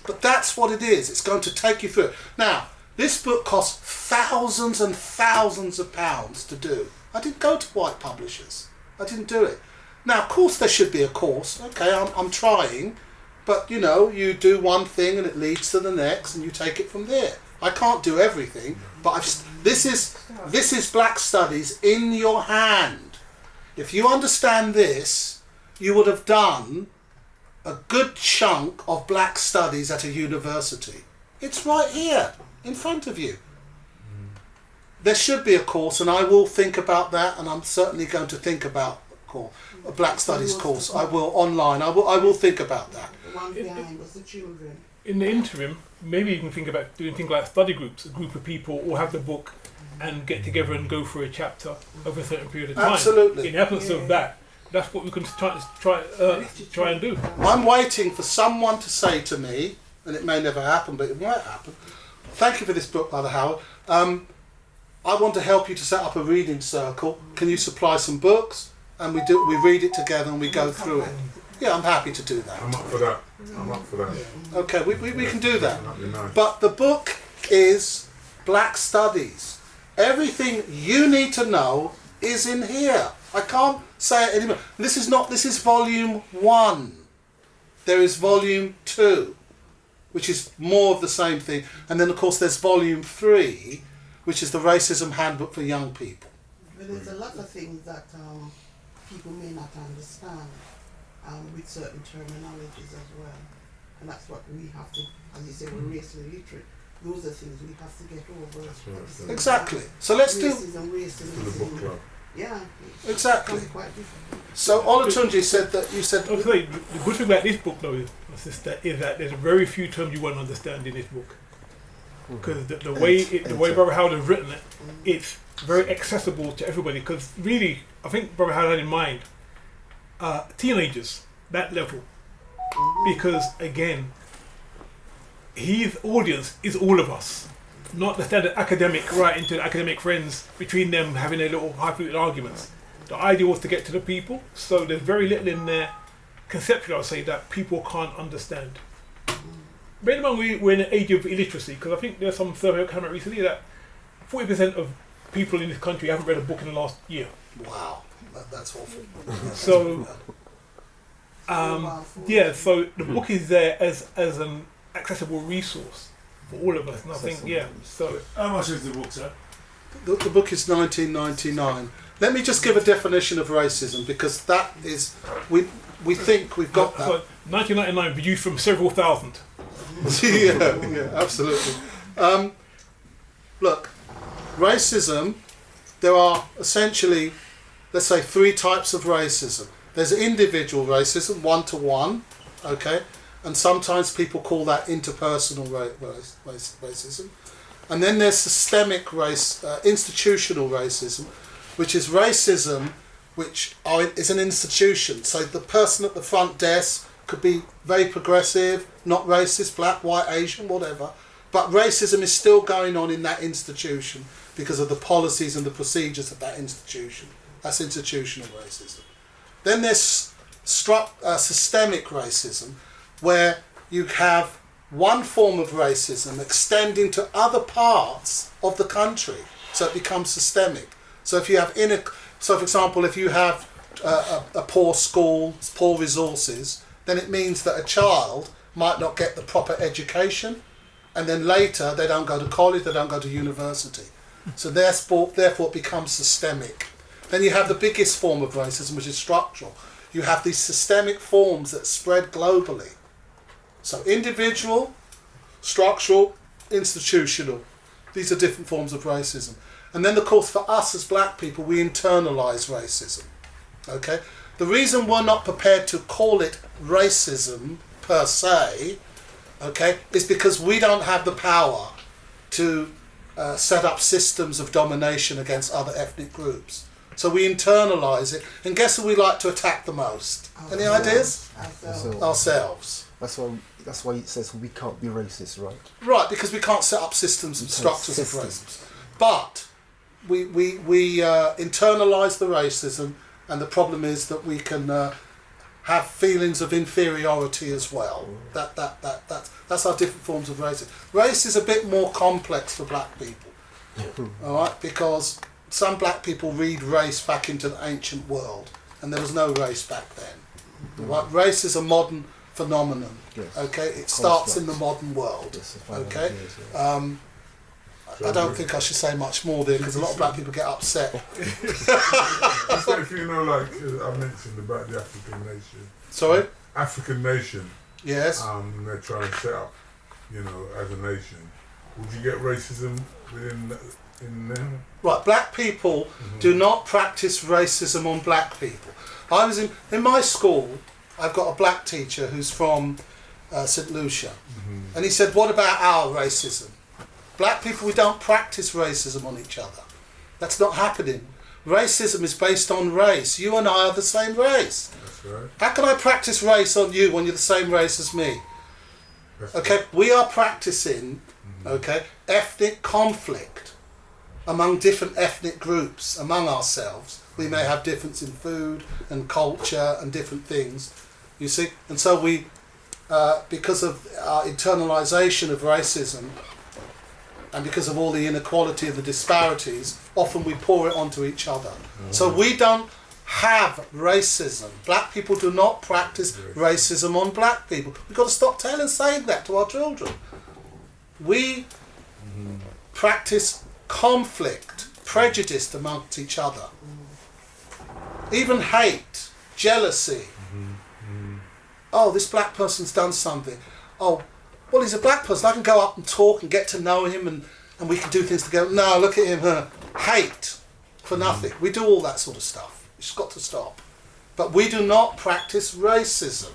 But that's what it is. It's going to take you through it. Now, this book costs thousands and thousands of pounds to do. I didn't go to white publishers. I didn't do it. Now, of course, there should be a course. Okay, I'm trying, But you know, you do one thing and it leads to the next, and you take it from there. I can't do everything, but this is Black Studies in your hand. If you understand this, you would have done a good chunk of Black Studies at a university. It's right here in front of you. There should be a course, and I will think about that, and I'm certainly going to think about a Black Studies course. I will online. I will think about that. The one behind was the children. In the interim, maybe you can think about doing things like study groups. A group of people all have the book and get together and go through a chapter over a certain period of time. Absolutely. In the absence of that, that's what we can try and do. I'm waiting for someone to say to me, and it may never happen, but it might happen. Thank you for this book, Brother Howard. I want to help you to set up a reading circle. Can you supply some books? And we read it together and we go through it. Yeah, I'm happy to do that. I'm up for that. I'm up for that. Okay, we can do that. That'd be nice. But the book is Black Studies. Everything you need to know is in here. I can't say it anymore. This is volume 1. There is volume 2, which is more of the same thing. And then of course there's volume 3, which is the Racism Handbook for Young People. But there's a lot of things that people may not understand with certain terminologies as well. And that's what we have to, as you say, we're racially literate. Those are things we have to get over. Exactly. So let's do... Racism. The book club. Yeah. Exactly. Quite different. So Olatunji said that you said... Okay, the good thing about this book, though, is that there's very few terms you won't understand in this book. Because the way Brother Howard has written it, it's very accessible to everybody. Because really, I think Brother Howard had in mind teenagers, that level. Because again, his audience is all of us, not the standard academic right into the academic friends between them having their little high-fluted arguments. The idea was to get to the people, so there's very little in there conceptually, I'll say, that people can't understand. Bear in mind we're in an age of illiteracy, because I think there's some survey that came out recently that 40% of people in this country haven't read a book in the last year. Wow, that's awful. So, so the book is there as an accessible resource for all of us, and I think, so... How much is the book, sir? The book is $19.99. Let me just give a definition of racism, because that is... We think we've got that. So, $19.99 produced from several thousand. yeah, absolutely. Look, racism, there are essentially, let's say, 3 types of racism. There's individual racism, one-to-one, okay? And sometimes people call that interpersonal racism. And then there's systemic institutional racism, which is racism which is an institution. So the person at the front desk could be very progressive, not racist, black, white, Asian, whatever. But racism is still going on in that institution because of the policies and the procedures of that institution. That's institutional racism. Then there's systemic racism, where you have one form of racism extending to other parts of the country, so it becomes systemic. So if you have for example, if you have a poor school, poor resources, then it means that a child might not get the proper education, and then later they don't go to college, they don't go to university. So therefore it becomes systemic. Then you have the biggest form of racism, which is structural. You have these systemic forms that spread globally. So individual, structural, institutional. These are different forms of racism. And then, of course, for us as black people, we internalise racism. Okay? The reason we're not prepared to call it racism per se, okay, is because we don't have the power to set up systems of domination against other ethnic groups. So we internalise it. And guess who we like to attack the most? Any ideas? Ourselves. That's why it says we can't be racist, right? Right, because we can't set up systems and structures of racism. But we internalise the racism, and the problem is that we can have feelings of inferiority as well. That's our different forms of racism. Race is a bit more complex for black people, all right? Because some black people read race back into the ancient world, and there was no race back then. Right? Race is a modern phenomenon. Yes. Okay, it starts Construct. in the modern world. Yes, the 500 Okay, years, yeah. I don't think I should say much more there because a lot of black people get upset. Just if you know, like I mentioned about the African nation. Sorry? African nation. Yes. They're trying to set up, you know, as a nation. Would you get racism in them? Right, black people do not practice racism on black people. I was in my school. I've got a black teacher who's from St Lucia, and he said, "What about our racism? Black people, we don't practice racism on each other. That's not happening. Racism is based on race. You and I are the same race. That's right. How can I practice race on you when you're the same race as me?" Okay, we are practicing, okay, ethnic conflict among different ethnic groups, among ourselves. We may have difference in food and culture and different things, you see. And so we, because of our internalization of racism and because of all the inequality and the disparities, often we pour it onto each other. So we don't have racism. Black people do not practice racism on black people. We've got to stop saying that to our children. We practice conflict, prejudice amongst each other. Even hate, jealousy. Oh, this black person's done something. Oh, well, he's a black person. I can go up and talk and get to know him and we can do things together. No, look at him. Hate for nothing. We do all that sort of stuff. It's got to stop. But we do not practice racism.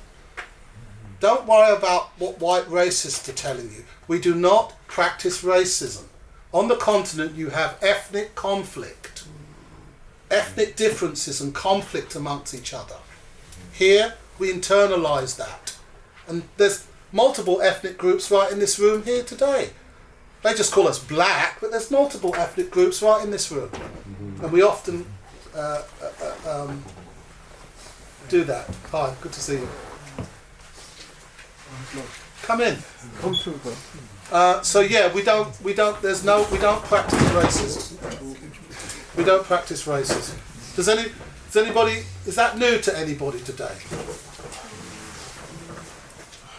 Don't worry about what white racists are telling you. We do not practice racism. On the continent, you have ethnic conflict, ethnic differences and conflict amongst each other. Here, we internalise that. And there's multiple ethnic groups right in this room here today. They just call us black, but there's multiple ethnic groups right in this room. And we often do that. Hi, good to see you. Come in. Come through, bro. So yeah, we don't practice racism. We don't practice racism. Does anybody, is that new to anybody today?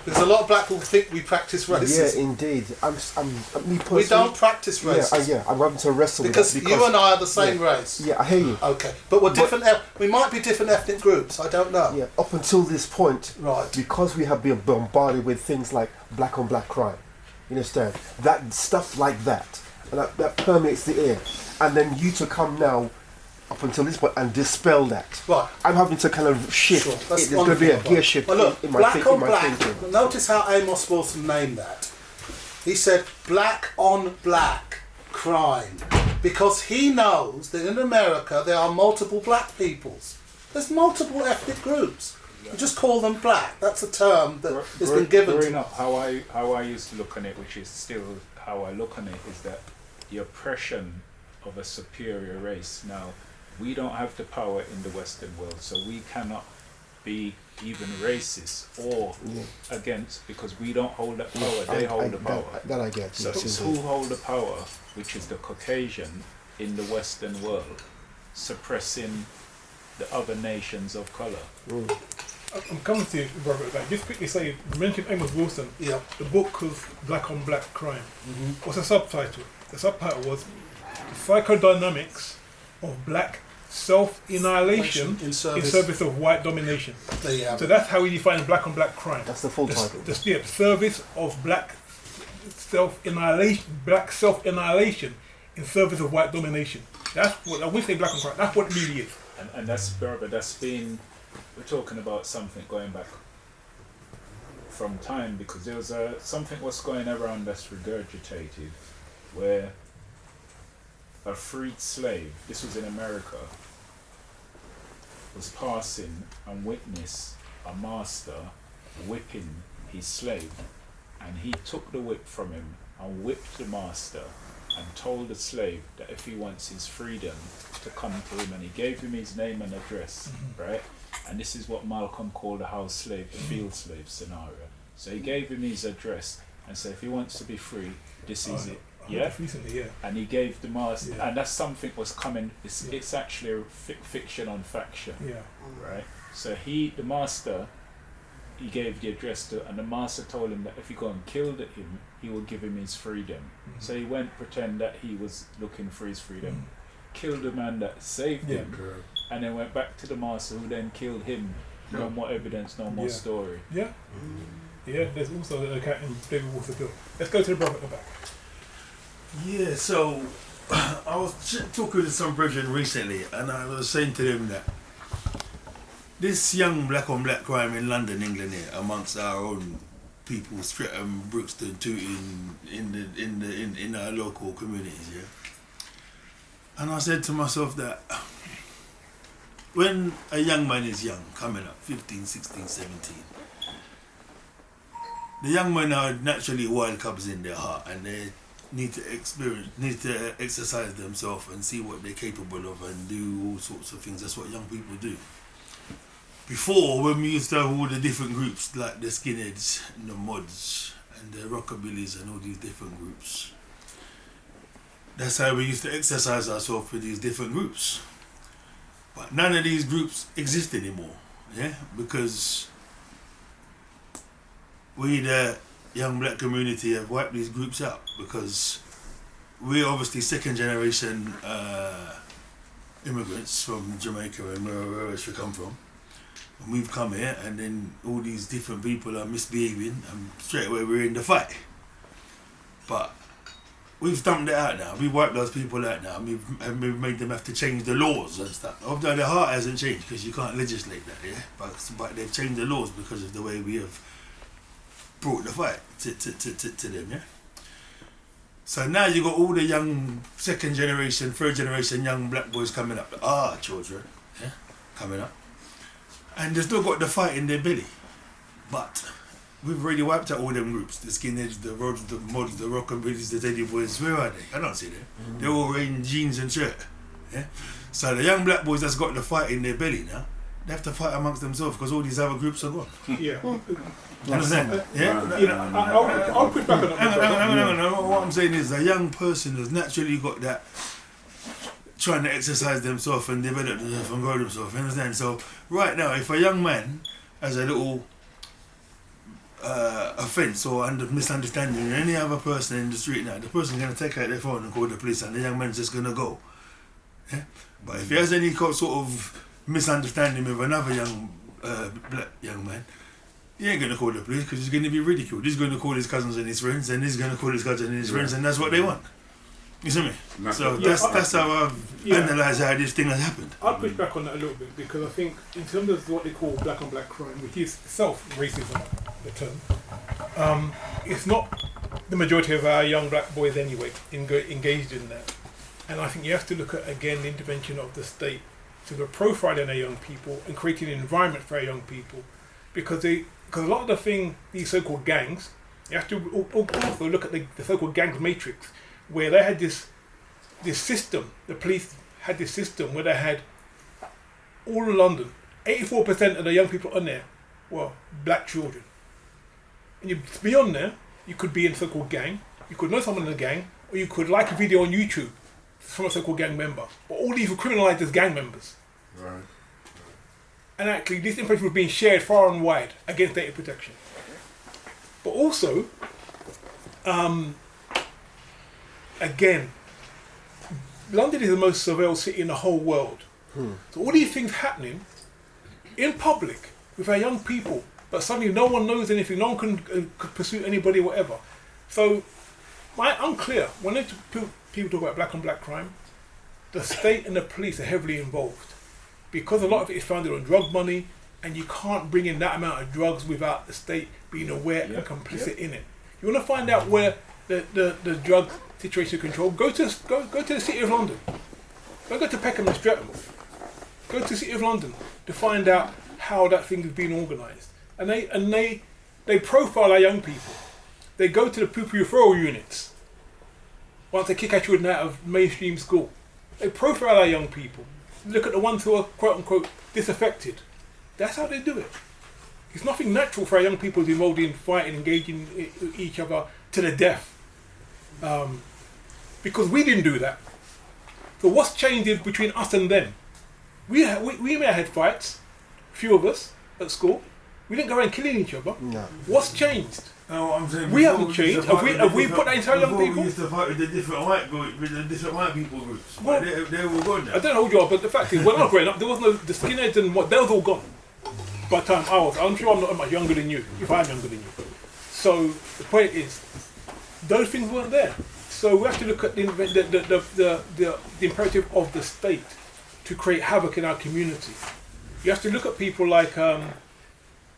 Because a lot of black people think we practice racism. Yeah, indeed. Me personally, we don't practice racism. Yeah, I'm having to wrestle because with that. You and I are the same race. Yeah, I hear you. Okay, but we're different. We might be different ethnic groups. I don't know. Yeah, up until this point, right? Because we have been bombarded with things like black on black crime. You understand? That stuff like that, and that permeates the air. And then you to come now, up until this point, and dispel that. Right. I'm having to kind of shift. Sure. There's going to be a gear shift in my thinking. Notice how Amos Wilson named that. He said black on black crime. Because he knows that in America there are multiple black peoples. There's multiple ethnic groups. You just call them black. That's a term that has been given growing up, how I used to look on it, which is still how I look on it, is that the oppression of a superior race. Now, we don't have the power in the Western world, so we cannot be even racist or against, because we don't hold that power. They hold the power. That I get. So it's who hold the power, which is the Caucasian in the Western world, suppressing the other nations of colour. I'm coming to you, Robert. Like, just quickly say, you mentioned Amos Wilson. Yeah. The book was Black on Black Crime. What's the subtitle? The subtitle was The Psychodynamics of Black Self-Annihilation in service of White Domination. There you have so that's how we define black on black crime. That's the full title. The service of black self-annihilation in service of white domination. That's what, I wish they black on crime, that's what it really is. And that's, that's been, we're talking about something going back from time, because there was something was going around that's regurgitated, where a freed slave, this was in America, was passing and witnessed a master whipping his slave, and he took the whip from him and whipped the master and told the slave that if he wants his freedom to come to him, and he gave him his name and address, right? And this is what Malcom called a house slave, a field slave scenario. So he gave him his address and said, if he wants to be free, this is it. Yeah? Recently, yeah. And he gave the master, and that's something was coming, it's actually a fiction on faction. Yeah. Right? So the master, he gave the address to, and the master told him that if he go and killed him, he would give him his freedom. So he went pretend that he was looking for his freedom, killed the man that saved him, and then went back to the master, who then killed him. No more evidence, no more story. Yeah. Yeah, there's also a cat in David Water Bill. Let's go to the brother at the back. Yeah, so I was talking to some brethren recently, and I was saying to them that this young black on black crime in London, England, here, amongst our own people, Streatham, Brookston, Tooting, in our local communities, yeah. And I said to myself that when a young man is young, coming up, 15, 16, 17, the young men are naturally wild cubs in their heart, and they need to exercise themselves and see what they're capable of and do all sorts of things. That's what young people do. Before, when we used to have all the different groups, like the skinheads and the mods and the rockabillys and all these different groups, that's how we used to exercise ourselves with these different groups. But none of these groups exist anymore, yeah? Because we, the young black community, have wiped these groups out, because we're obviously second generation immigrants from Jamaica and wherever else we come from. And we've come here, and then all these different people are misbehaving, and straight away we're in the fight. But we've stumped it out now. We've wiped those people out now. We've made them have to change the laws and stuff. Although the heart hasn't changed, because you can't legislate that, yeah? But they've changed the laws because of the way we have brought the fight to them, yeah? So now you got all the young second generation, third generation young black boys coming up, children, yeah, coming up. And they've still got the fight in their belly. But we've already wiped out all them groups, the skinheads, the roads, the mods, the rockabillys, the teddy boys. Where are they? I don't see them. They're all wearing jeans and shirt, yeah? So the young black boys that's got the fight in their belly now, they have to fight amongst themselves, because all these other groups are gone. Yeah. You understand? Yeah? You know, I'll push back on that. Hang on. What I'm saying is, a young person has naturally got that, trying to exercise themselves and develop themselves and grow themselves. You understand? So right now, if a young man has a little offence or misunderstanding with any other person in the street now, the person's going to take out their phone and call the police, and the young man's just going to go. Yeah? But if he has any sort of misunderstanding with another young black young man, he ain't going to call the police, because he's going to be ridiculed. He's going to call his cousins and his friends, and he's going to call his cousins and his friends, and that's what they want. You see me? So that's how I've analysed how this thing has happened. I'll push back on that a little bit, because I think in terms of what they call black on black crime, which is itself racism, the term, it's not the majority of our young black boys anyway engaged in that. And I think you have to look at, again, the intervention of the state to the profiling our young people and creating an environment for our young people, because a lot of these so-called gangs, you have to also look at the so-called gangs matrix, where they had this system, the police had this system where they had all of London, 84% of the young people on there were black children. And to be on there, you could be in a so-called gang, you could know someone in the gang, or you could like a video on YouTube from a so-called gang member. But all these were criminalised as gang members. Right. And actually, this information was being shared far and wide against data protection. But also, again, London is the most surveilled city in the whole world. So all these things happening in public with our young people, but suddenly no one knows anything, no one can pursue anybody, whatever. So I'm clear, when people talk about black on black crime, the state and the police are heavily involved, because a lot of it is founded on drug money, and you can't bring in that amount of drugs without the state being aware and complicit in it. You want to find out where the drug situation is controlled, go to the City of London. Don't go to Peckham and Streatham. Go to the City of London to find out how that thing is being organised. And they profile our young people. They go to the pupil referral units once they kick out you out of mainstream school. They profile our young people. Look at the ones who are quote unquote disaffected. That's how they do it. It's nothing natural for our young people to be involved in fighting, engaging each other to the death. Because we didn't do that. So what's changed is between us and them. We may have had fights, a few of us at school. We didn't go around killing each other. No. What's changed? No, I'm saying We before haven't used changed. to fight Have we with the put that into our young before people? We used to fight with the different white people groups. Well, They were gone now. I don't know who you are, but the fact is, when I was growing up, there was no the skinheads and what. They was all gone. By the time I'm sure I'm not much younger than you, if I'm younger than you. So the point is, those things weren't there. So we have to look at the imperative of the state to create havoc in our community. You have to look at people like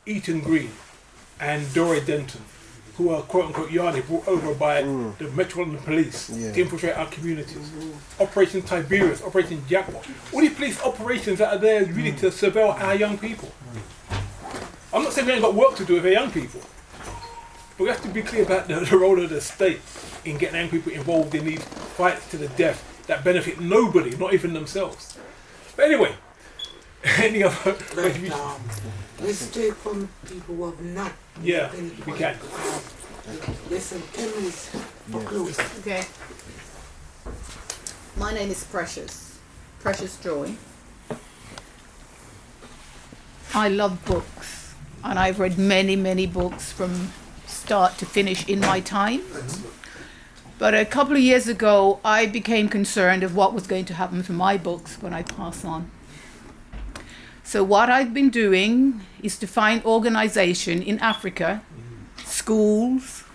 Eaton Green and Dore Denton, who are quote-unquote yardie brought over by the Metropolitan Police to infiltrate our communities. Operation Tiberius, Operation Jackpot. All these police operations that are there really to surveil our young people. I'm not saying we ain't got work to do with our young people, but we have to be clear about the role of the state in getting young people involved in these fights to the death that benefit nobody, not even themselves. But anyway, any other contributions? Let's take from people who have not. Yeah, we can. Listen, 10 minutes for close. Okay. My name is Precious Joy. I love books, and I've read many, many books from start to finish in my time. But a couple of years ago, I became concerned of what was going to happen to my books when I pass on. So what I've been doing is to find organization in Africa, schools,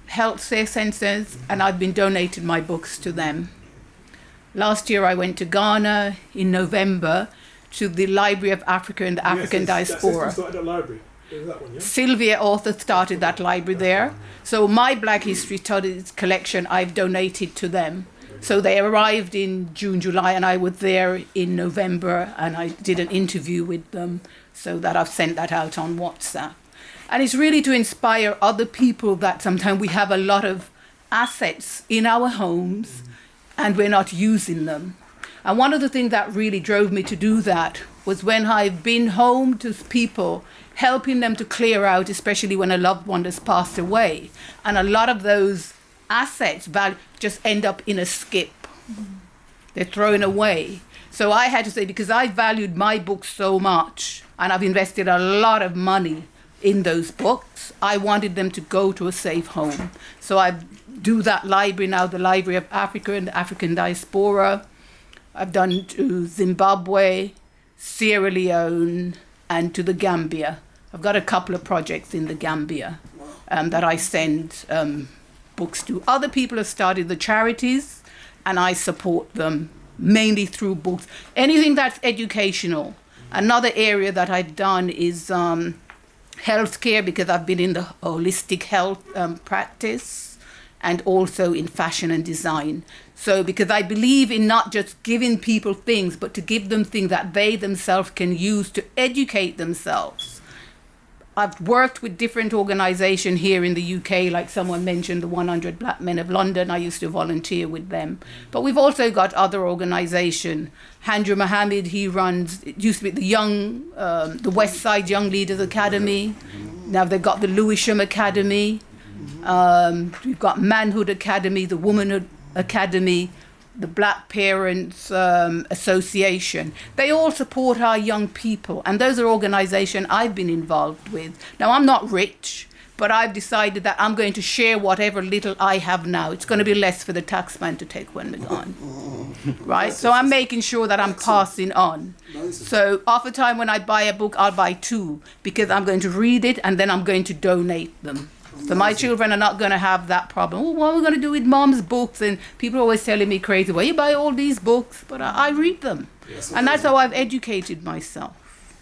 health care centers, and I've been donating my books to them. Last year I went to Ghana in November to the Library of Africa and the African Diaspora. That library. That one, yeah? Sylvia Author started that library there. So my Black History Studies collection I've donated to them. So they arrived in June, July, and I was there in November, and I did an interview with them, so that I've sent that out on WhatsApp. And it's really to inspire other people that sometimes we have a lot of assets in our homes and we're not using them. And one of the things that really drove me to do that was when I've been home to people, helping them to clear out, especially when a loved one has passed away. And a lot of those assets just end up in a skip. They're thrown away. So I had to say, because I valued my books so much and I've invested a lot of money in those books, I wanted them to go to a safe home. So I do that library now, the Library of Africa and the African Diaspora. I've done to Zimbabwe, Sierra Leone, and to the Gambia. I've got a couple of projects in the Gambia that I send books to. Other people have started the charities, and I support them mainly through books. Anything that's educational. Another area that I've done is healthcare, because I've been in the holistic health practice, and also in fashion and design. So because I believe in not just giving people things, but to give them things that they themselves can use to educate themselves. I've worked with different organisations here in the UK, like someone mentioned, the 100 Black Men of London. I used to volunteer with them. But we've also got other organisations. Handra Mohammed, he runs, it used to be the West Side Young Leaders Academy. Now they've got the Lewisham Academy. We've got Manhood Academy, the Womanhood Academy, the Black Parents Association. They all support our young people, and those are organisations I've been involved with. Now, I'm not rich, but I've decided that I'm going to share whatever little I have now. It's going to be less for the taxman to take when we're gone, right? So I'm making sure that I'm passing on. So half the time when I buy a book, I'll buy two, because I'm going to read it and then I'm going to donate them. So my children are not going to have that problem. Oh, what are we going to do with mom's books? And people are always telling me crazy, well, you buy all these books, but I read them. And that's how I've educated myself.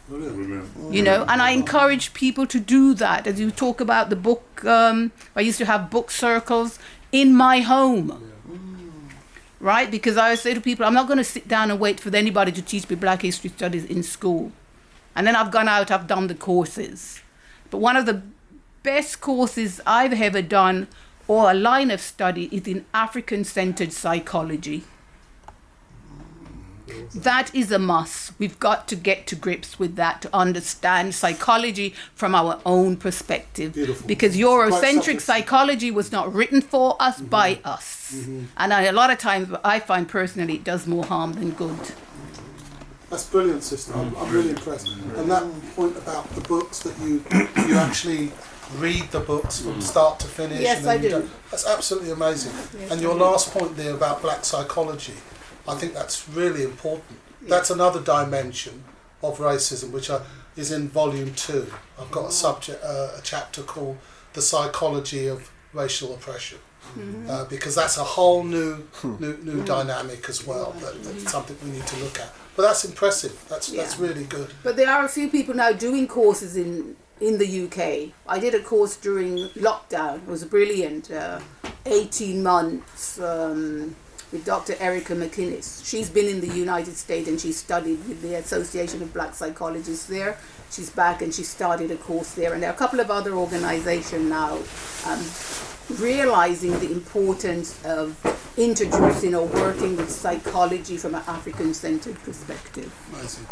You know, and I encourage people to do that. As you talk about the book, I used to have book circles in my home. Right? Because I say to people, I'm not going to sit down and wait for anybody to teach me Black History Studies in school. And then I've gone out, I've done the courses. But one of the best courses I've ever done, or a line of study, is in African-centered psychology. That is a must. We've got to get to grips with that, to understand psychology from our own perspective. Beautiful. Because Eurocentric psychology was not written for us, by us. And a lot of times, I find personally, it does more harm than good. That's brilliant, sister. I'm really impressed. And that point about the books, that you actually read the books from start to finish. Yes, and then I you do. don't- That's absolutely amazing. Yes, And I your do. last point there about black psychology, I think that's really important. That's another dimension of racism, which is in volume 2. I've got a chapter called "The Psychology of Racial Oppression," because that's a whole new dynamic as well. That's something we need to look at. But that's impressive. That's really good. But there are a few people now doing courses in the UK. I did a course during lockdown. It was brilliant. 18 months with Dr. Erica McInnes. She's been in the United States and she studied with the Association of Black Psychologists there. She's back and she started a course there. And there are a couple of other organizations now realizing the importance of introducing or working with psychology from an African-centered perspective. Amazing.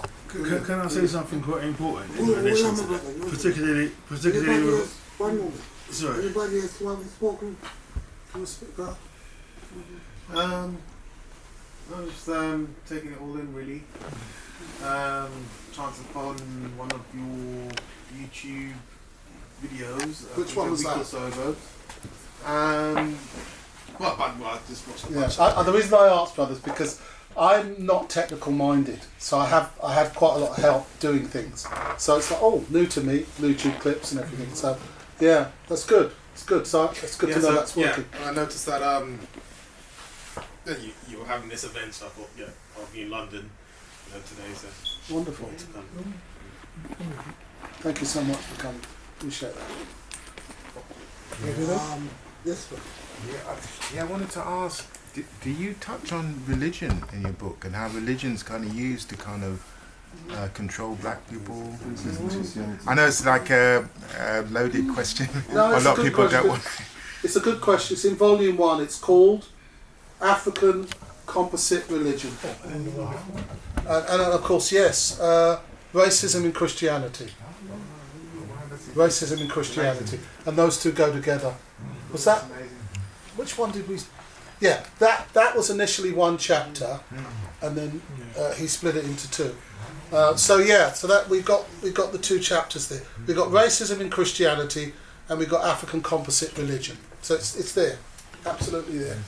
Can I say something quite important in Hold relation on, to brother. that? Particularly Anybody with, else? One moment. sorry. Anybody else who haven't spoken? Can we speak about? I was just taking it all in really. Chanced upon one of your YouTube videos. Which one was a week that? or so ago. Well, I just watched a bunch. Yeah. The reason I asked, brothers, because I'm not technical minded, so I had quite a lot of help doing things. So it's like, new to me, YouTube clips and everything. So yeah, that's good. It's good. So it's good to know that's working. Yeah, I noticed that you were having this event, so I thought, I'll be in London today, so Wonderful. Thank you so much for coming. Appreciate that. This one. I wanted to ask, do you touch on religion in your book and how religion's kind of used to kind of control black people? I know it's like a loaded question. No, A it's lot of good people don't question. want. It's a good question. It's in volume 1. It's called African Composite Religion. And of course, yes, racism in Christianity. Racism in Christianity. And those two go together. Was that? Which one did we? Yeah, that was initially one chapter, and then he split it into 2. So that we've got the 2 chapters there. We've got racism in Christianity, and we've got African composite religion. So it's there, absolutely there.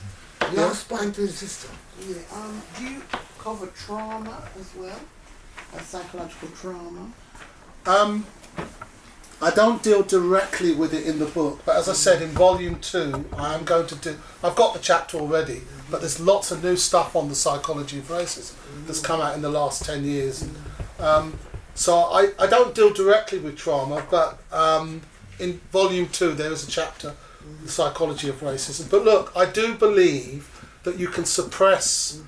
Last point to the system. Yeah, do you cover trauma as well? Psychological trauma? I don't deal directly with it in the book, but as I said, in volume 2, I've got the chapter already, but there's lots of new stuff on the psychology of racism that's come out in the last 10 years. So I don't deal directly with trauma, but in volume 2 there is a chapter, the psychology of racism. But look, I do believe that you can suppress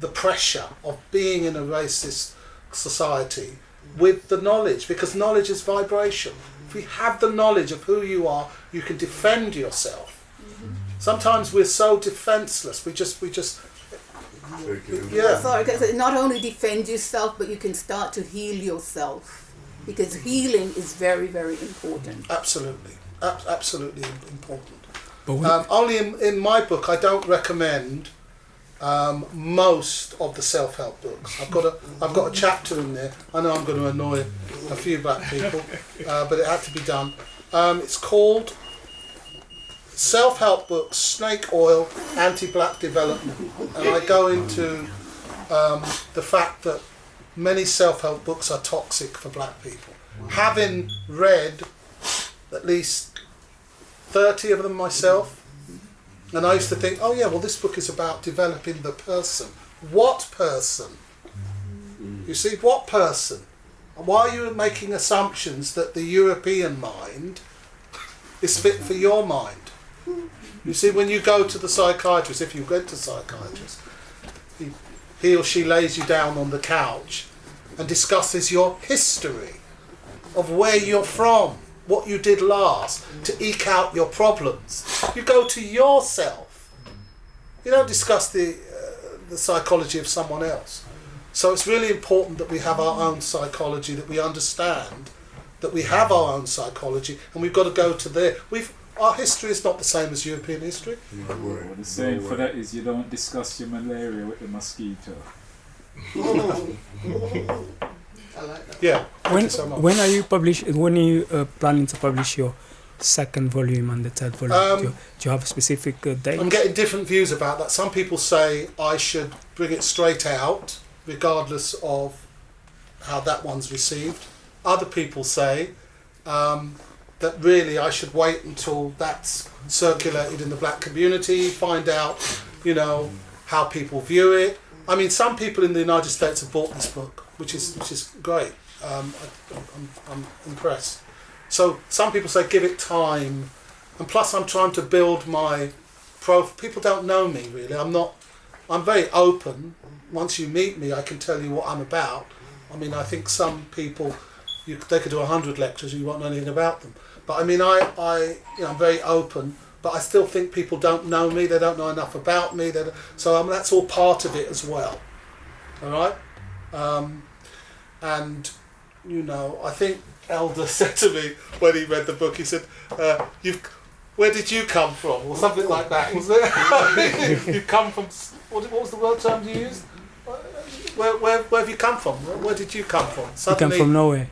the pressure of being in a racist society with the knowledge, because knowledge is vibration. If we have the knowledge of who you are, you can defend yourself. Sometimes we're so defenseless. We just yeah. Sorry, because not only defend yourself, but you can start to heal yourself, because healing is very, very important. Absolutely, absolutely important. But Only in my book, I don't recommend most of the self-help books. I've got a chapter in there. I know I'm going to annoy a few black people, but it had to be done. It's called Self-Help Books, Snake Oil, Anti-Black Development, and I go into the fact that many self-help books are toxic for black people. Having read at least 30 of them myself, and I used to think, this book is about developing the person. What person? You see, what person? Why are you making assumptions that the European mind is fit for your mind? You see, when you go to the psychiatrist, if you went to psychiatrist, he or she lays you down on the couch and discusses your history of where you're from, what you did last, to eke out your problems. You go to yourself. You don't discuss the psychology of someone else. So it's really important that we have our own psychology, that we understand that we have our own psychology, and we've got to go to there. Our history is not the same as European history. The saying for that is you don't discuss your malaria with the mosquito. I like that. Yeah. Thank When you so much. when are you planning to publish your second volume and the third volume? Do you have a specific date? I'm getting different views about that. Some people say I should bring it straight out, regardless of how that one's received. Other people say that really I should wait until that's circulated in the black community, find out, you know, how people view it. I mean, some people in the United States have bought this book, which is great. I'm impressed. So some people say give it time, and plus I'm trying to build my people don't know me really. I'm very open. Once you meet me, I can tell you what I'm about. I mean, I think some people, they could do 100 lectures and you won't know anything about them. But I mean, I'm very open, but I still think people don't know me. They don't know enough about me. So that's all part of it as well. All right? And, you know, I think Elder said to me when he read the book, he said, where did you come from? Or something like that, was it? You come from, what was the word term you used? Where have you come from? Where did you come from? You come from nowhere.